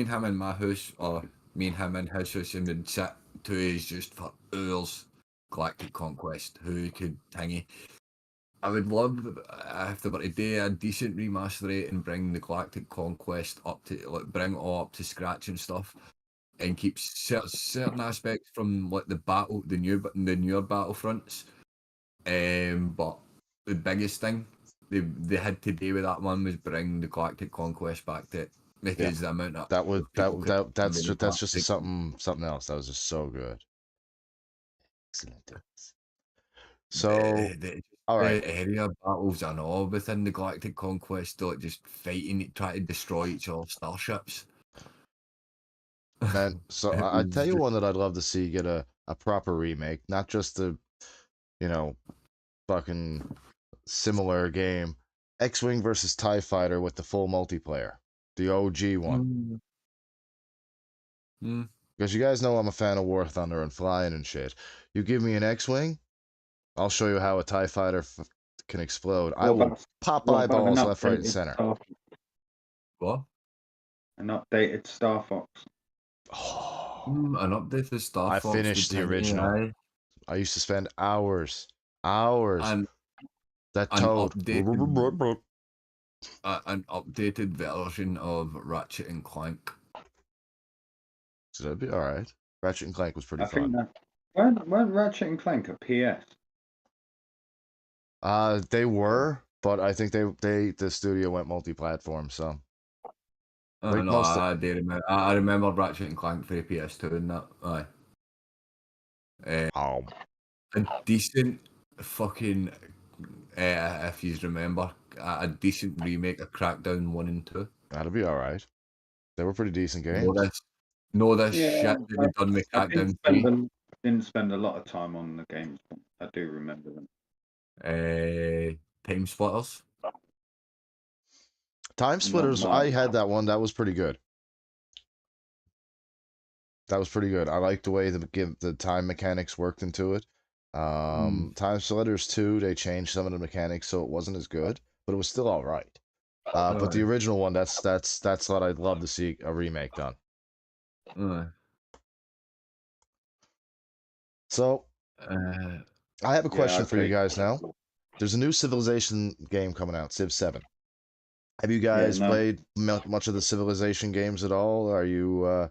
D: him in my house, or me and him in his house, and we'd sit to us just for hours. Galactic Conquest, who could tangy. I would love if they were to do a decent remaster rate and bring the Galactic Conquest up to bring it all up to scratch and stuff, and keep certain aspects from like the newer Battlefronts. But the biggest thing they had to do with that one was bring the Galactic Conquest back to it, because the amount of
A: that's just something else. That was just so good. Excellent. So, all right.
D: The area battles and all within the Galactic Conquest, like just fighting, trying to destroy each other's starships.
A: Man, so I tell you one that I'd love to see get a proper remake, not just the, fucking similar game. X-Wing versus TIE Fighter with the full multiplayer, the OG one. Because you guys know I'm a fan of War Thunder and flying and shit. You give me an X-Wing, I'll show you how a TIE Fighter can explode. I will pop eyeballs left, right, and center.
D: What?
C: An updated Star Fox.
A: Oh,
D: an updated Star Fox.
A: I finished the original. I used to spend hours.
D: And
A: that toad.
D: An updated version of Ratchet and Clank.
A: So that'd be all right. Ratchet and Clank was pretty fun.
C: Weren't Ratchet and Clank a PS?
A: They were, but I think the studio went multi-platform. So.
D: I remember Ratchet and Clank for PS2 and that. Aye.
A: Oh,
D: A decent fucking, if you remember, a decent remake of Crackdown 1 and 2.
A: that'll be all right. They were pretty decent
D: No
A: games.
D: this, no this
C: Yeah,
D: shit that they done with
C: I didn't
D: Crackdown 3.
C: didn't spend a lot of time on the games, but I do remember them.
D: Time Splitters.
A: Time Splitters, I had that one. That was pretty good. That was pretty good. I liked the way the time mechanics worked into it. Time Splitters 2, they changed some of the mechanics so it wasn't as good, but it was still all right. But the original one, that's what I'd love to see a remake done. So, I have a question for you guys now. There's a new Civilization game coming out, Civ 7. Have you guys played much of the Civilization games at all? Are you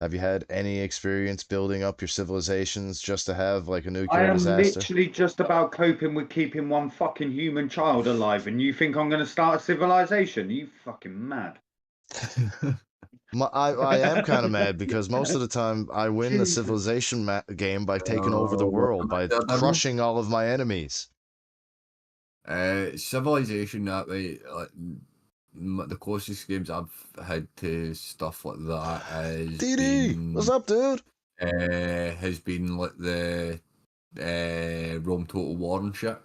A: have you had any experience building up your civilizations just to have like a nuclear disaster?
C: I am literally just about coping with keeping one fucking human child alive, and you think I'm going to start a civilization? Are you fucking mad?
A: I am kind of mad because most of the time I win the Civilization game by taking over the world, by crushing all of my enemies.
D: Civilization, that way, the closest games I've had to stuff like that is
A: DD, what's up, dude?
D: Has been like the Rome Total War and shit.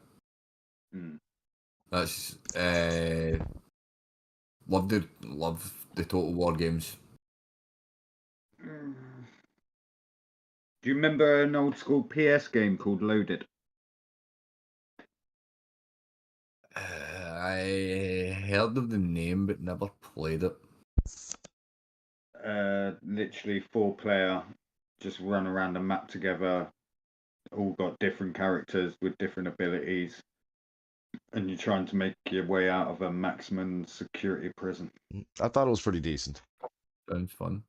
D: That's love the Total War games.
C: Do you remember an old school PS game called Loaded?
D: I heard of the name but never played it.
C: Literally 4-player, just run around the map together. All got different characters with different abilities, and you're trying to make your way out of a maximum security prison.
A: I thought it was pretty decent.
D: Sounds fun.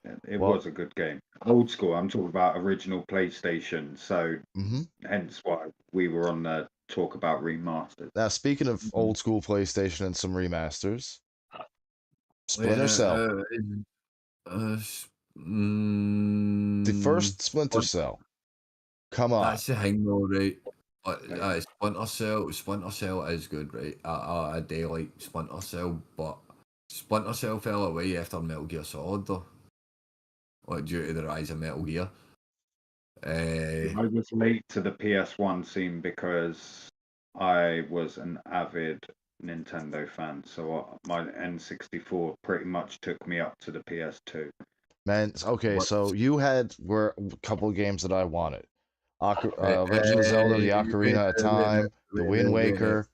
C: Yeah, it was a good game. Old school. I'm talking about original PlayStation. So hence why we were on the talk about remastered.
A: Now, speaking of old school PlayStation and some remasters, Splinter Cell. The first Splinter Cell. Come on.
D: That's the thing, though, right? Splinter Cell is good, right? I do like Splinter Cell, but Splinter Cell fell away after Metal Gear Solid, though. Like, due to the rise of Metal Gear.
C: I was late to the PS1 scene because I was an avid Nintendo fan, so my N64 pretty much took me up to the PS2.
A: Man, okay, so you were a couple of games that I wanted. Legend of Zelda, the Ocarina of Time, the Wind Waker.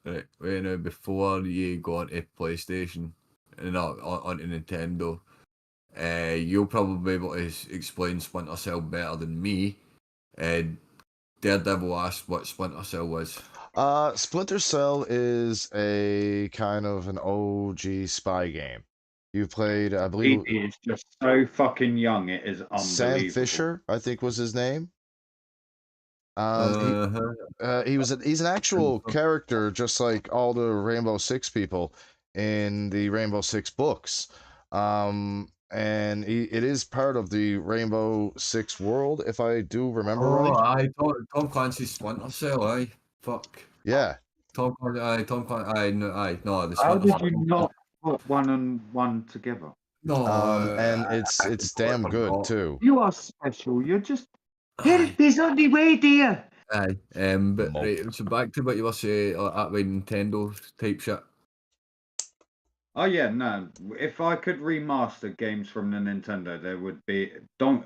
D: Right, wait now, before you go onto PlayStation, onto Nintendo, you'll probably be able to explain Splinter Cell better than me. Daredevil asked what Splinter Cell was.
A: Splinter Cell is a kind of an OG spy game. You played, I believe.
C: He is just so fucking young. It is unbelievable.
A: Sam Fisher, I think, was his name. He's an actual character, just like all the Rainbow Six people in the Rainbow Six books. And it is part of the Rainbow Six world, if I do remember right.
D: Tom Clancy's Splinter Cell, aye. Fuck.
A: Yeah.
D: Tom Clancy, no.
C: How did you not put one and one together?
D: No.
A: And it's damn good too.
C: You are special. You're just help is on the way, dear.
D: Aye. But right, so back to what you were saying, that way Nintendo type shit.
C: Oh yeah, no. If I could remaster games from the Nintendo, there would be Kong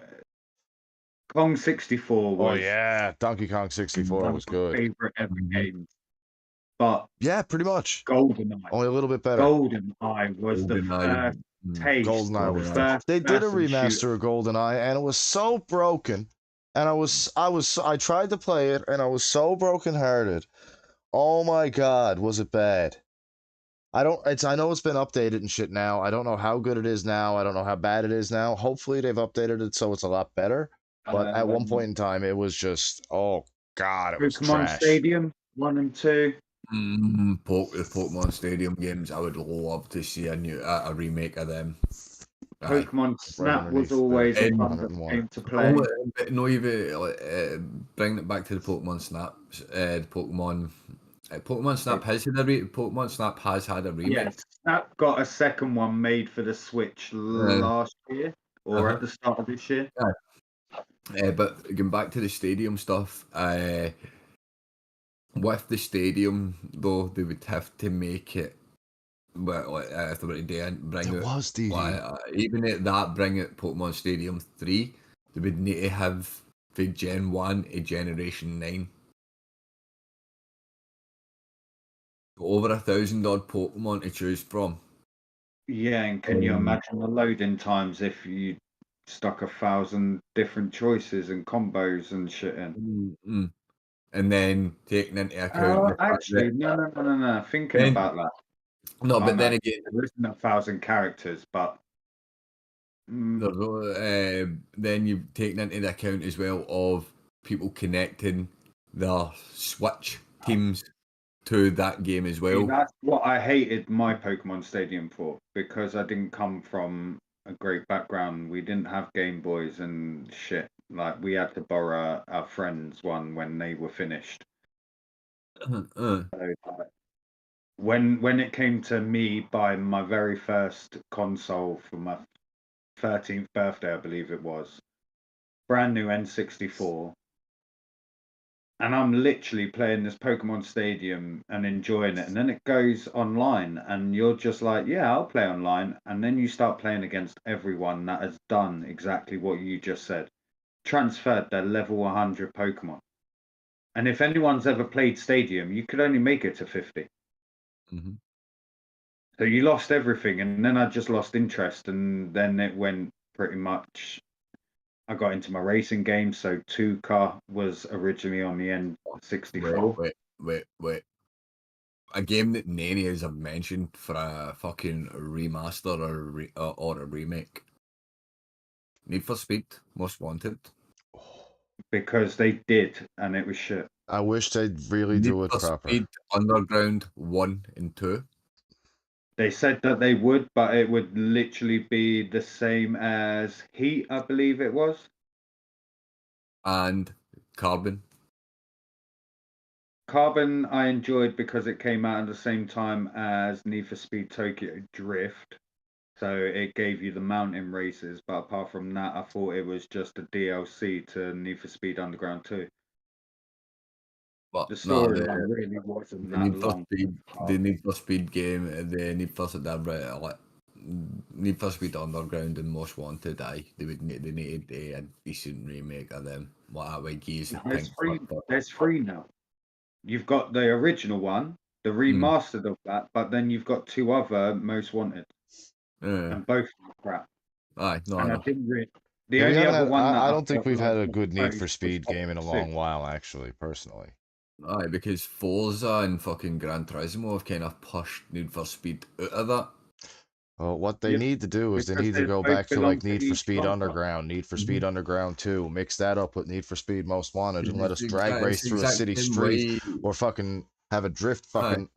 C: 64 was.
A: Oh yeah, Donkey Kong 64 was good.
C: Favorite ever games. But
A: yeah, pretty much.
C: GoldenEye.
A: Only a little bit better.
C: GoldenEye was the first taste.
A: GoldenEye was first. They did a remaster of GoldenEye, and it was so broken. And I tried to play it, and I was so brokenhearted. Oh my God, was it bad? I know it's been updated and shit now. I don't know how good it is now. I don't know how bad it is now. Hopefully they've updated it so it's a lot better. But at one point in time, it was just, oh God, it was trash.
C: Stadium 1 and 2.
D: The Pokemon Stadium games. I would love to see a remake of them. Aye.
C: Pokemon Snap was
A: underneath the
C: always a
D: And-
C: fun
A: 101.
C: game to play.
D: But no, even bringing it back to the Pokemon Snaps, Pokemon Snap has had Pokemon Snap has had a remake.
C: Yes, Snap got a second one made for the Switch last year or at the start of this year.
D: But going back to the stadium stuff, with the stadium though, they would have to make it. Well, if they were to bring
A: It
D: it,
A: was DD.
D: even at that, bring it Pokemon Stadium 3, they would need to have the Gen 1 a Generation 9. Over 1,000 odd Pokemon to choose from.
C: Yeah, and can you imagine the loading times if you stuck 1,000 different choices and combos and shit in?
D: Mm-hmm. And then taking into account.
C: Actually, no. Thinking
D: Then-
C: about that.
D: No, but
C: no,
D: then again,
C: there isn't 1,000 characters, but
D: then you've taken into the account as well of people connecting their Switch teams to that game as well.
C: that's what I hated my Pokemon Stadium for, because I didn't come from a great background. We didn't have Game Boys and shit. Like, we had to borrow our friends' one when they were finished. So, when it came to me buying my very first console for my 13th birthday, I believe it was, brand new N64, and I'm literally playing this Pokemon Stadium and enjoying it, and then it goes online and you're just like, yeah, I'll play online, and then you start playing against everyone that has done exactly what you just said, transferred their level 100 Pokemon. And if anyone's ever played Stadium, you could only make it to 50.
D: Mm-hmm.
C: So you lost everything, and then I just lost interest, and then it went pretty much. I got into my racing games, so Tuca was originally on the N64.
D: Wait. A game that Nanny has mentioned for a fucking remaster or a remake. Need for Speed, Most Wanted.
C: Because they did, and it was shit.
A: I wish they'd really do it
D: Need for
A: proper.
D: Speed Underground 1 and 2.
C: They said that they would, but it would literally be the same as Heat, I believe it was.
D: And Carbon.
C: Carbon I enjoyed because it came out at the same time as Need for Speed Tokyo Drift. So it gave you the mountain races, but apart from that, I thought it was just a DLC to Need for Speed Underground 2.
D: But
C: The
D: no,
C: storyline really wasn't
D: the
C: that
D: Need for
C: long.
D: Speed, the Need for Speed game, the Need for Speed Underground and Most Wanted. They needed a decent remake of them. What I use the
C: There's
D: pink.
C: three. There's three now. You've got the original one, the remastered of that, but then you've got two other Most Wanted, and both are crap.
D: Aye, no,
C: And
D: I
C: I
D: know.
C: didn't really. The
A: Yeah, we
C: only
A: haven't
C: other
A: had,
C: one that
A: I don't think
C: felt
A: we've had a
C: like
A: good Need
C: was
A: for Speed game in a
C: Top
A: long
C: Six.
A: while, actually, personally.
D: Aye, because Forza and fucking Gran Turismo have kind of pushed Need for Speed out of that.
A: Well, what they
C: Yep,
A: need to do is they
C: because
A: need to
C: they
A: go
C: both
A: back to
C: belong
A: like
C: to
A: Need for
C: each
A: Speed
C: console.
A: Underground, Need for Speed Underground 2, mix that up with Need for Speed Most Wanted, and let us
D: It's
A: drag
D: exact-
A: race
D: it's
A: through a
D: exact
A: city
D: same
A: street,
D: way-
A: or fucking have a drift fucking.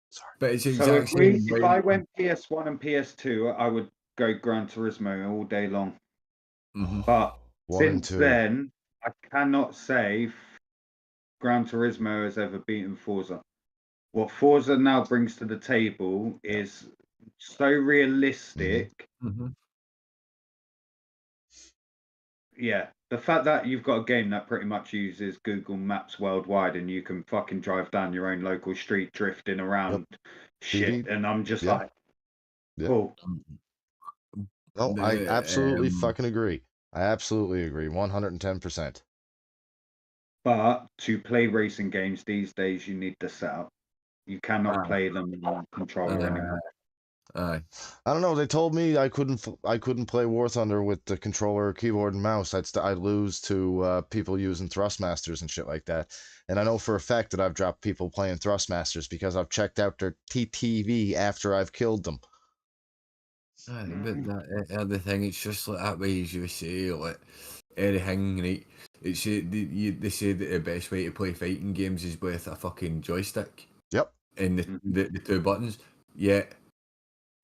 A: Sorry.
D: But it's the
C: So
D: exact same
C: if
D: way.
C: I went PS1 and PS2, I would go Gran Turismo all day long.
D: Mhm.
C: But
A: 1 and
C: since
A: 2.
C: then, I cannot say Gran Turismo has ever beaten Forza. What Forza now brings to the table is so realistic.
D: Mhm.
C: Yeah, the fact that you've got a game that pretty much uses Google Maps worldwide and you can fucking drive down your own local street drifting around shit, and I'm just
A: Yeah.
C: like,
A: Yeah.
C: cool.
A: No, I absolutely
D: Um,
A: fucking agree. I absolutely agree. 110%.
C: But to play racing games these days, you need the setup. You cannot play them on controller anymore.
D: Aye.
A: I don't know. They told me I couldn't play War Thunder with the controller, keyboard, and mouse. I'd lose to people using Thrustmasters and shit like that. And I know for a fact that I've dropped people playing Thrustmasters because I've checked out their TTV after I've killed them.
D: Aye, but that other thing, it's just like that way, as you say, like everything, right? It's they say that the best way to play fighting games is with a fucking joystick
A: Yep.
D: and the two buttons. Yeah,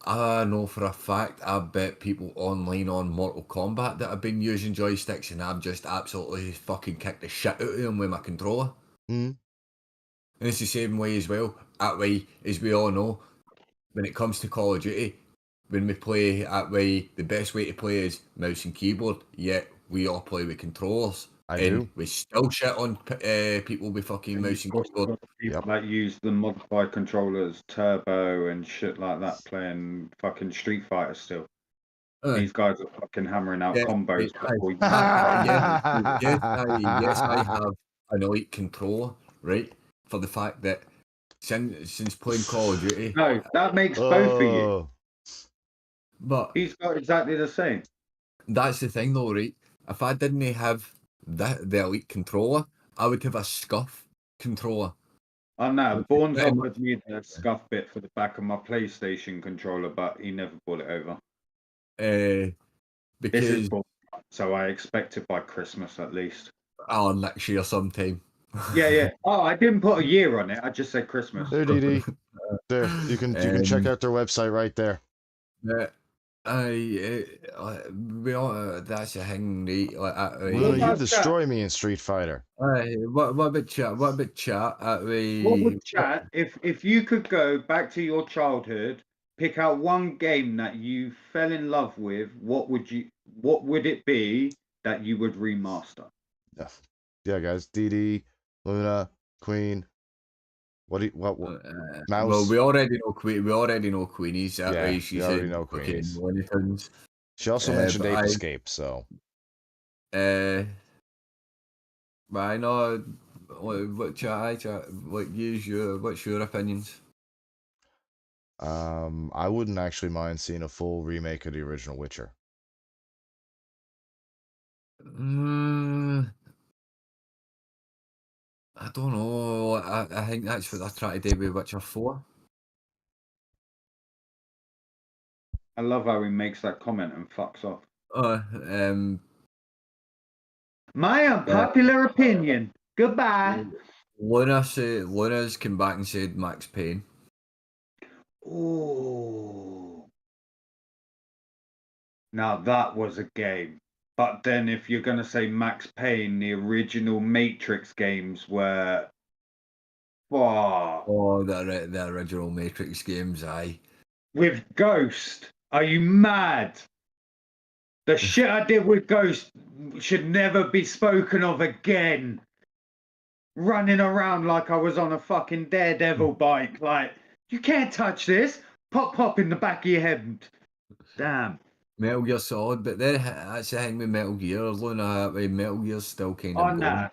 D: I know for a fact, I bet people online on Mortal Kombat that have been using joysticks and I've just absolutely fucking kicked the shit out of them with my controller.
A: Mm.
D: And it's the same way as well. That way, as we all know, when it comes to Call of Duty, when we play that way, the best way to play is mouse and keyboard, yet we all play with controllers.
A: I
D: and
A: do.
D: we still shit on people with fucking
C: And
D: mouse
C: you've
D: and
C: also
D: keyboard.
C: got people
A: Yep.
C: that use the modified controllers, turbo and shit like that, playing fucking Street Fighter still. These guys are fucking hammering out
D: Yeah,
C: combos
D: I-
C: before you
D: yes, I have an elite controller, right? For the fact that since playing Call of Duty,
C: No, that makes both of you.
A: Oh,
D: but
C: He's got exactly the same.
D: that's the thing though, right? If I didn't have the elite controller, I would have a scuff controller.
C: I know. Bourne's
D: Pretty
C: offered me the scuff bit for the back of my PlayStation controller, but he never brought it over. This
D: Because
C: is Bourne, so I expect it by Christmas at least.
D: next year sometime.
C: Yeah. Oh, I didn't put a year on it. I just said Christmas.
A: there, DD. There, you can check out their website right there.
D: We all, that's a thing, right?
A: Luna, you
C: about
A: destroy me in Street Fighter.
D: What about chat? What about chat?
C: What would chat if you could go back to your childhood, pick out one game that you fell in love with? What would it be that you would remaster?
A: Yeah, guys. DD, Luna, Queen. What Mouse?
D: Well, we already know Queen. We already know Queenies. That
A: Yeah,
D: way she
A: we
D: said,
A: already know
D: okay,
A: Queenies.
D: Looney Tunes.
A: She also mentioned
D: but
A: Ape
D: I-
A: Escape, so
D: But I know what chat. What's your opinions?
A: I wouldn't actually mind seeing a full remake of the original Witcher.
D: I don't know. I think that's what they're trying to do with Witcher 4.
C: I love how he makes that comment and fucks off. My unpopular opinion. Goodbye.
D: Luna's came back and said Max Payne.
C: Oh. Now that was a game. But then if you're gonna say Max Payne, the original Matrix games were
D: Oh, the original Matrix games, aye.
C: with Ghost. Are you mad? The shit I did with Ghost should never be spoken of again. Running around like I was on a fucking Daredevil bike. Like, you can't touch this. Pop in the back of your head. Damn.
D: Metal Gear Solid, but then that's the thing with Metal Gear, Luna, Metal Gear's still kind of
C: Oh,
D: going.
C: nah.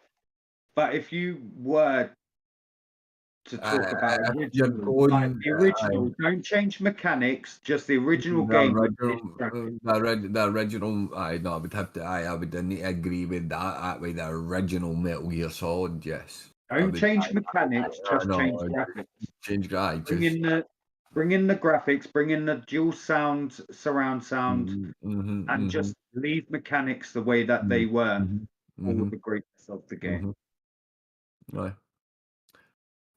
C: But if you were to talk about
D: you're
C: original,
D: going,
C: like the original, don't change mechanics, just the original
D: the
C: game.
D: original, I would need to agree with that. That way, the original Metal Gear Solid, yes.
C: Don't change mechanics, just change graphics.
D: Change guy.
C: Bring in the graphics, bring in the dual sound, surround sound, and just leave mechanics the way that they were. All the greatness of the game.
D: Right.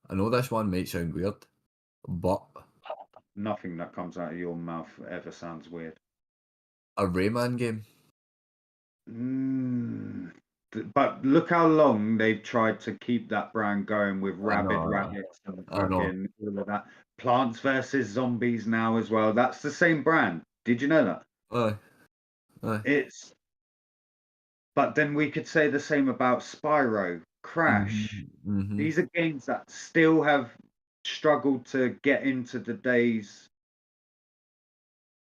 D: I know this one might sound weird, but
C: Nothing that comes out of your mouth ever sounds weird.
D: a Rayman game.
C: But look how long they've tried to keep that brand going with Rabid Rabbits and fucking all of that. Plants vs Zombies now as well. That's the same brand. Did you know that? It's. But then we could say the same about Spyro, Crash. These are games that still have struggled to get into today's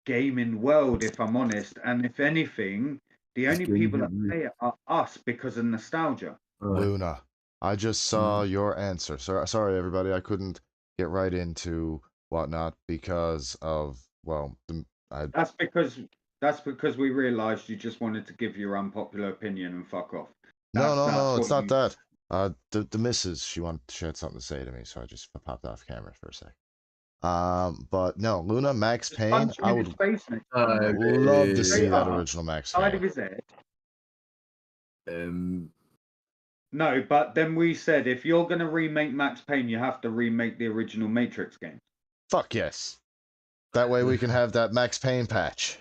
C: gaming world, if I'm honest. And if anything, the only people that play it are us because of nostalgia.
A: Luna, I just saw your answer. Sorry, everybody, I couldn't get right into whatnot because of
C: That's because we realised you just wanted to give your unpopular opinion and fuck off.
A: No, it's not that. The missus, she had something to say to me, so I just popped off camera for a sec. But no, Luna, Max Payne, I would love to see that original Max
C: Side of
A: Payne.
C: his head. No, but then we said if you're gonna remake Max Payne, you have to remake the original Matrix game.
A: Fuck yes. That way we can have that Max Payne patch.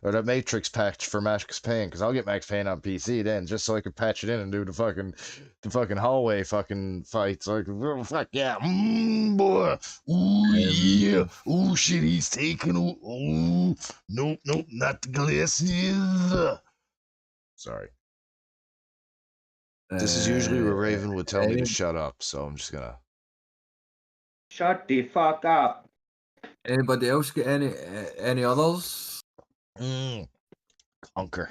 A: Or that Matrix patch for Max Payne, because I'll get Max Payne on PC then, just so I can patch it in and do the fucking hallway fucking fights. Like, oh, fuck yeah, boy, ooh yeah, ooh shit, he's taking, ooh, nope, not the glasses. Sorry. This is usually where Raven would tell me to shut up, so I'm just gonna.
C: Shut the fuck up.
D: Anybody else get any others?
A: Conquer.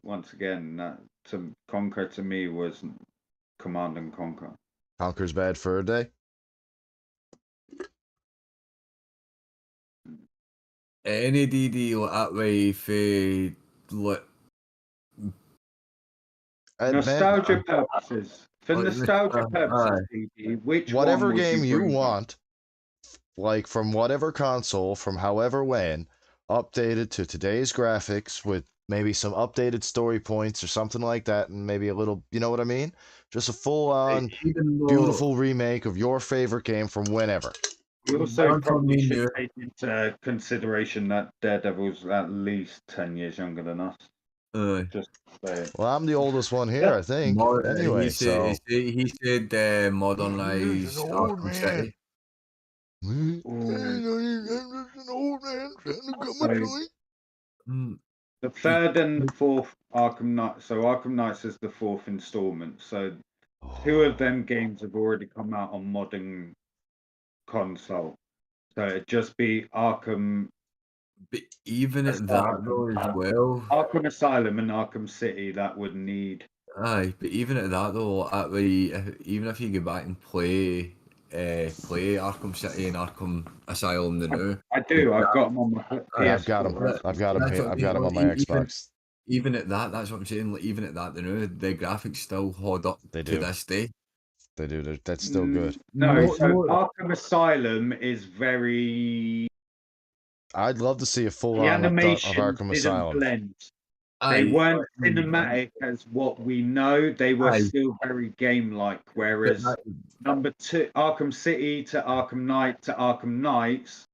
C: Once again, to Conquer to me was Command and Conquer.
A: Conquer's bad for a day.
D: Any DD that way for like
C: Nostalgia purposes. For
D: Like,
C: nostalgia purposes, DD, which
A: whatever
C: one would
A: game you
C: bring back?
A: want, like from whatever console, from however when, updated to today's graphics with maybe some updated story points or something like that, and maybe a little, you know what I mean? Just a full-on,
D: even though
A: beautiful remake of your favorite game from whenever.
C: We also
D: One for
C: probably
D: me,
C: should
D: yeah.
C: take into consideration that Daredevil's at least 10 years younger than us. Just say it.
A: Well, I'm the oldest one here, I think. Anyway,
D: he said,
A: so.
D: he said
A: He's
D: modernize
A: an old
D: Arkham
A: man.
D: City.
A: I'm an old man trying to get my joint.
C: The third and the fourth Arkham Knight. So Arkham Knights is the fourth installment. So two of them games have already come out on modern console. So it'd just be Arkham.
D: But even at that though as well.
C: Arkham Asylum and Arkham City that would need.
D: Aye, but even at that though, even if you go back and play Arkham City and Arkham Asylum the new.
C: I do. I've got them on my PS4.
A: I've got them. I've got them on my Xbox.
D: Even at that, that's what I'm saying. Like, even at that, the new the graphics still hold up to this day.
A: They do. That's still good.
C: No, so Arkham Asylum is very.
A: I'd love to see a full
C: The
A: on of
C: animation
A: Arkham Asylum.
C: blend. They weren't cinematic as what we know. They were still very game-like. Whereas number 2, Arkham City to Arkham Knight to Arkham Knights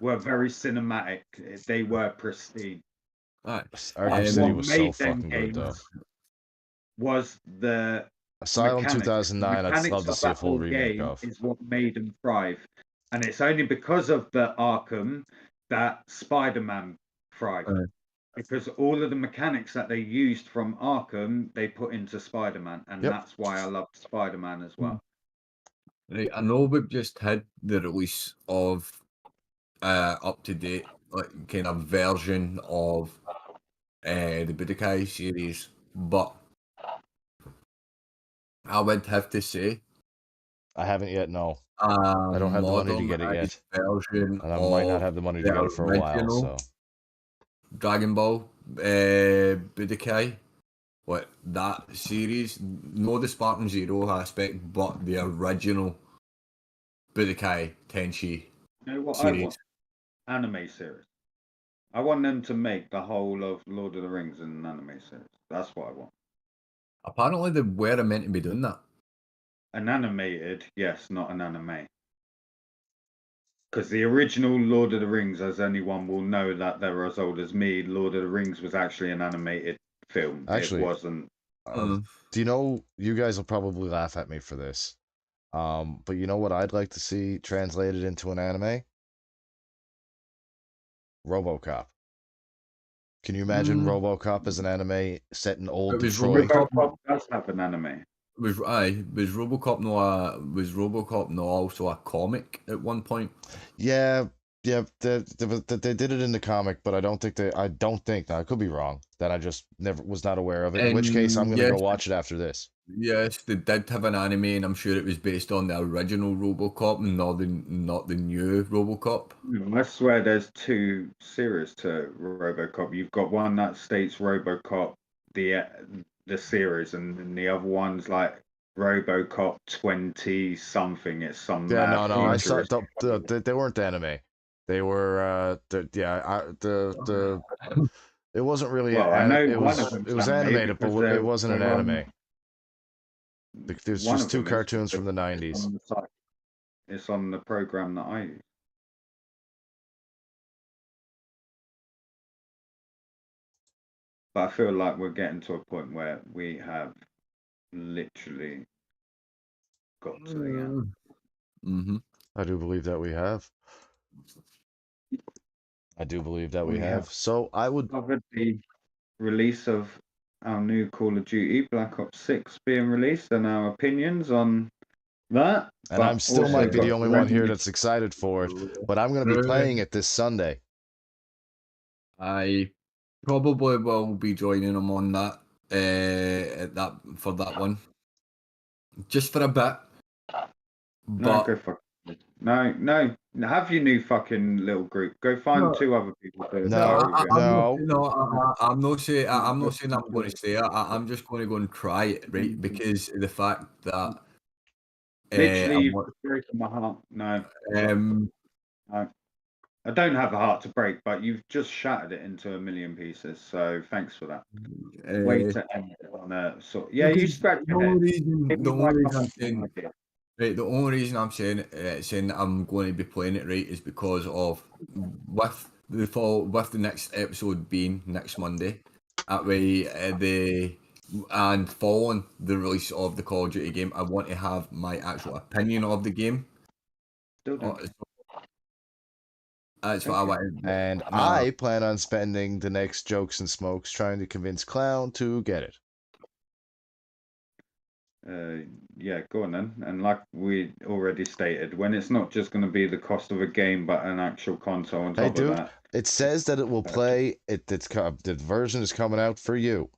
C: were very cinematic. They were pristine.
A: Arkham City was so fucking good, though.
C: Was the
A: Asylum
C: mechanics.
A: 2009? I'd love to see a full remake of.
C: Is what made them thrive, and it's only because of the Arkham that Spider-Man thrived. Because all of the mechanics that they used from Arkham, they put into Spider-Man, and that's why I loved Spider-Man as well.
D: Right, I know we've just had the release of up to date, like kind of version of the Budokai series, but I would have to say
A: I haven't yet. No, I don't have the money to get it yet, and I might not have the money to get it for a while. So.
D: Dragon Ball Budokai, what that series, no the Spartan Zero aspect, but the original Budokai Tenshi
C: You know what
D: series.
C: I want? Anime series. I want them to make the whole of Lord of the Rings in an anime series. That's what I want.
D: Apparently they were meant to be doing that.
C: An animated, yes, not an anime. Because the original Lord of the Rings, as anyone will know that they're as old as me, Lord of the Rings was actually an animated film.
A: Actually,
C: it wasn't.
A: Do you know? You guys will probably laugh at me for this, but you know what I'd like to see translated into an anime? RoboCop. Can you imagine RoboCop as an anime set in old Detroit?
C: RoboCop does have an anime.
D: Was RoboCop no also a comic at one point?
A: Yeah, they did it in the comic, but I don't think now I could be wrong. That I just was not aware of it. In which case, I'm gonna go watch it after this.
D: Yes, they did have an anime, and I'm sure it was based on the original RoboCop, not the new RoboCop.
C: I swear, there's 2 series to RoboCop. You've got one that states RoboCop the series, and the other one's like RoboCop 20 something. It's some
A: I saw they weren't anime. They were it wasn't really it was animated, but it wasn't an anime. There's just 2 cartoons from the 90s.
C: It's on the program that I use. But I feel like we're getting to a point where we have literally got to the end.
D: Mm-hmm.
A: I do believe that we have. I do believe that we
C: We
A: have.
C: have.
A: So I would.
C: Covered the release of our new Call of Duty Black Ops 6 being released and our opinions on that.
A: And
C: But
A: I'm still
C: also
A: might be the
C: got
A: only one here
C: revenue.
A: that's excited for it, but I'm going to be playing it this Sunday.
D: I probably will be joining them on that, for that one, just for a bit.
C: No,
D: But
C: go fuck. No. Have your new fucking little group. Go find
D: No.
C: 2 other people to
A: No,
C: go with you.
D: I'm not saying I'm going to stay. I'm just going to go and try it, right? Because of the fact that
C: Literally,
D: I'm
C: you've
D: not-
C: broken my heart. No.
D: um,
C: No. I don't have a heart to break, but you've just shattered it into a million pieces. So thanks for that. Way
D: uh,
C: to end it on a sort. Yeah, you
D: because
C: scratch
D: the
C: your head.
D: only reason,
C: Give me
D: the
C: my
D: only reason I'm
C: comment on
D: saying,
C: idea.
D: right, the only reason I'm saying that I'm going to be playing it, right, is because of with the next episode being next Monday, that way and following the release of the Call of Duty game, I want to have my actual opinion of the game.
C: Still don't.
D: That's what I
C: Okay.
D: want.
A: And I plan on spending the next Jokes and Smokes trying to convince Clown to get it.
C: Yeah, go on then. And like we already stated, when it's not just going to be the cost of a game, but an actual console on
A: Hey,
C: top of
A: dude,
C: that.
A: it says that it will play. The version is coming out for you.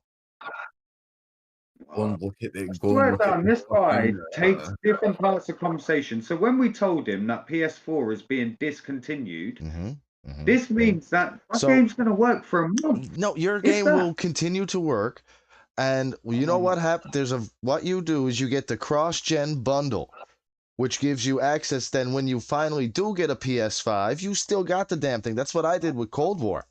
D: Go and look at the
C: Swear down, this guy takes
D: fucking,
C: different parts of conversation. So when we told him that PS4 is being discontinued, this means that my
A: So-
C: game's going to work for a month.
A: No, your
C: If
A: game
C: that.
A: will continue to work. And you know what happens? What you do is you get the cross-gen bundle, which gives you access. Then when you finally do get a PS5, you still got the damn thing. That's what I did with Cold War.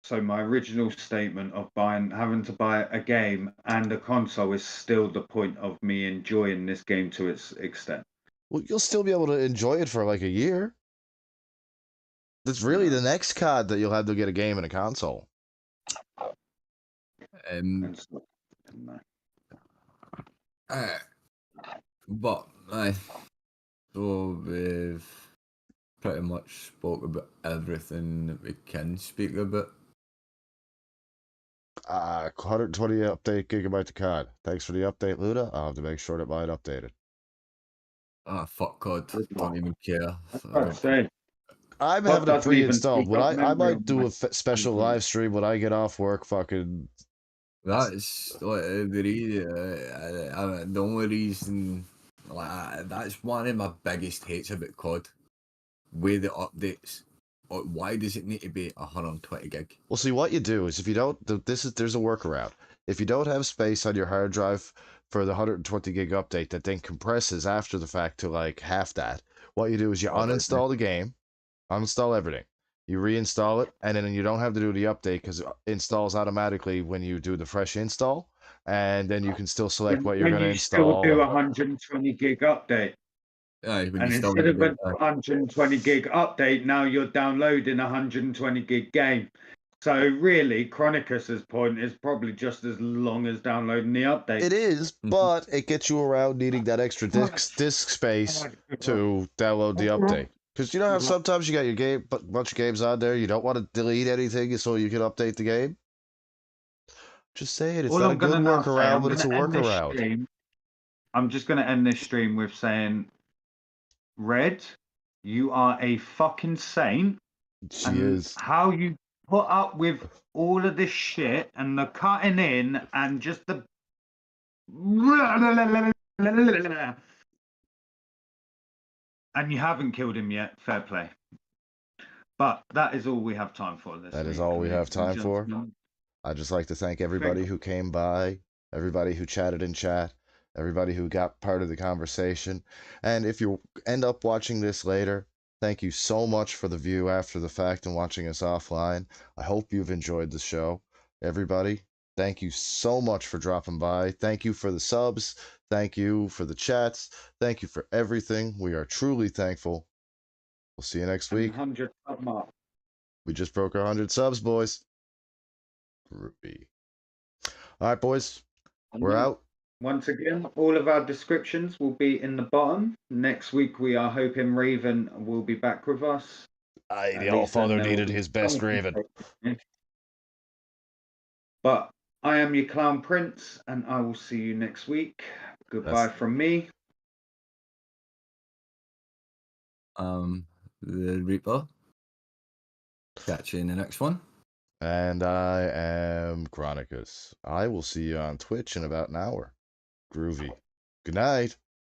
C: So my original statement of having to buy a game and a console is still the point of me enjoying this game to its extent.
A: Well, you'll still be able to enjoy it for like a year. That's really the next COD that you'll have to get a game and a console.
C: And stuff.
D: but so we've pretty much spoke about everything that we can speak about.
A: 120 update gigabyte to COD. Thanks for the update, Luda. I'll have to make sure that mine updated.
D: Ah, fuck God, don't even care.
C: I'd say.
A: I'm
C: COD
A: having it
C: doesn't even
A: pre-installed.
C: take up
A: I
C: memory
A: might
C: on
A: do
C: my
A: a special
C: PC.
A: live stream when I get off work. Fucking.
D: That's like the only reason. Like, that's one of my biggest hates about COD. With the updates. Why does it need to be 120 gig?
A: Well, see, what you do is if you don't, there's a workaround. If you don't have space on your hard drive for the 120 gig update that then compresses after the fact to like half that, what you do is you uninstall the game, uninstall everything, you reinstall it, and then you don't have to do the update because it installs automatically when you do the fresh install, and then you can still select what you're going to install.
C: Still do 120 gig update.
D: Aye, when
C: And
D: you still
C: instead of
D: need
C: a 120 gig update, now you're downloading a 120 gig game. So really, Chronicus's point is probably just as long as downloading the update.
A: It is, but it gets you around needing that extra disk space to download the update. Because you know how sometimes you got your game, bunch of games on there, you don't want to delete anything so you can update the game. Just saying, it's
C: All
A: not
C: I'm
A: a good
C: gonna now say,
A: workaround, but it's a workaround.
C: I'm just going to end this stream with saying, Red, you are a fucking saint.
A: She
C: and
A: is.
C: How you put up with all of this shit and the cutting in and just the. And you haven't killed him yet. Fair play. But that is all we have time for.
A: That is all we have time for. I'd just like to thank everybody who came by, everybody who chatted in chat, everybody who got part of the conversation. And if you end up watching this later, thank you so much for the view after the fact and watching us offline. I hope you've enjoyed the show. Everybody, Thank you so much for dropping by. Thank you for the subs. Thank you for the chats. Thank you for everything. We are truly thankful. We'll see you next
C: And
A: week.
C: 100 sub mark.
A: We just broke our 100 subs, boys. Groovy. All right, boys. We're out.
C: Once again, all of our descriptions will be in the bottom. Next week, we are hoping Raven will be back with us.
A: Aye,
C: At
A: the
C: least then
A: Allfather
C: there will
A: needed
C: be
A: his best
C: something
A: Raven.
C: taken. But I am your Clown Prince, and I will see you next week. Goodbye from me.
D: The Reaper. Catch you in the next one.
A: And I am Chronicus. I will see you on Twitch in about an hour. Groovy. Good night.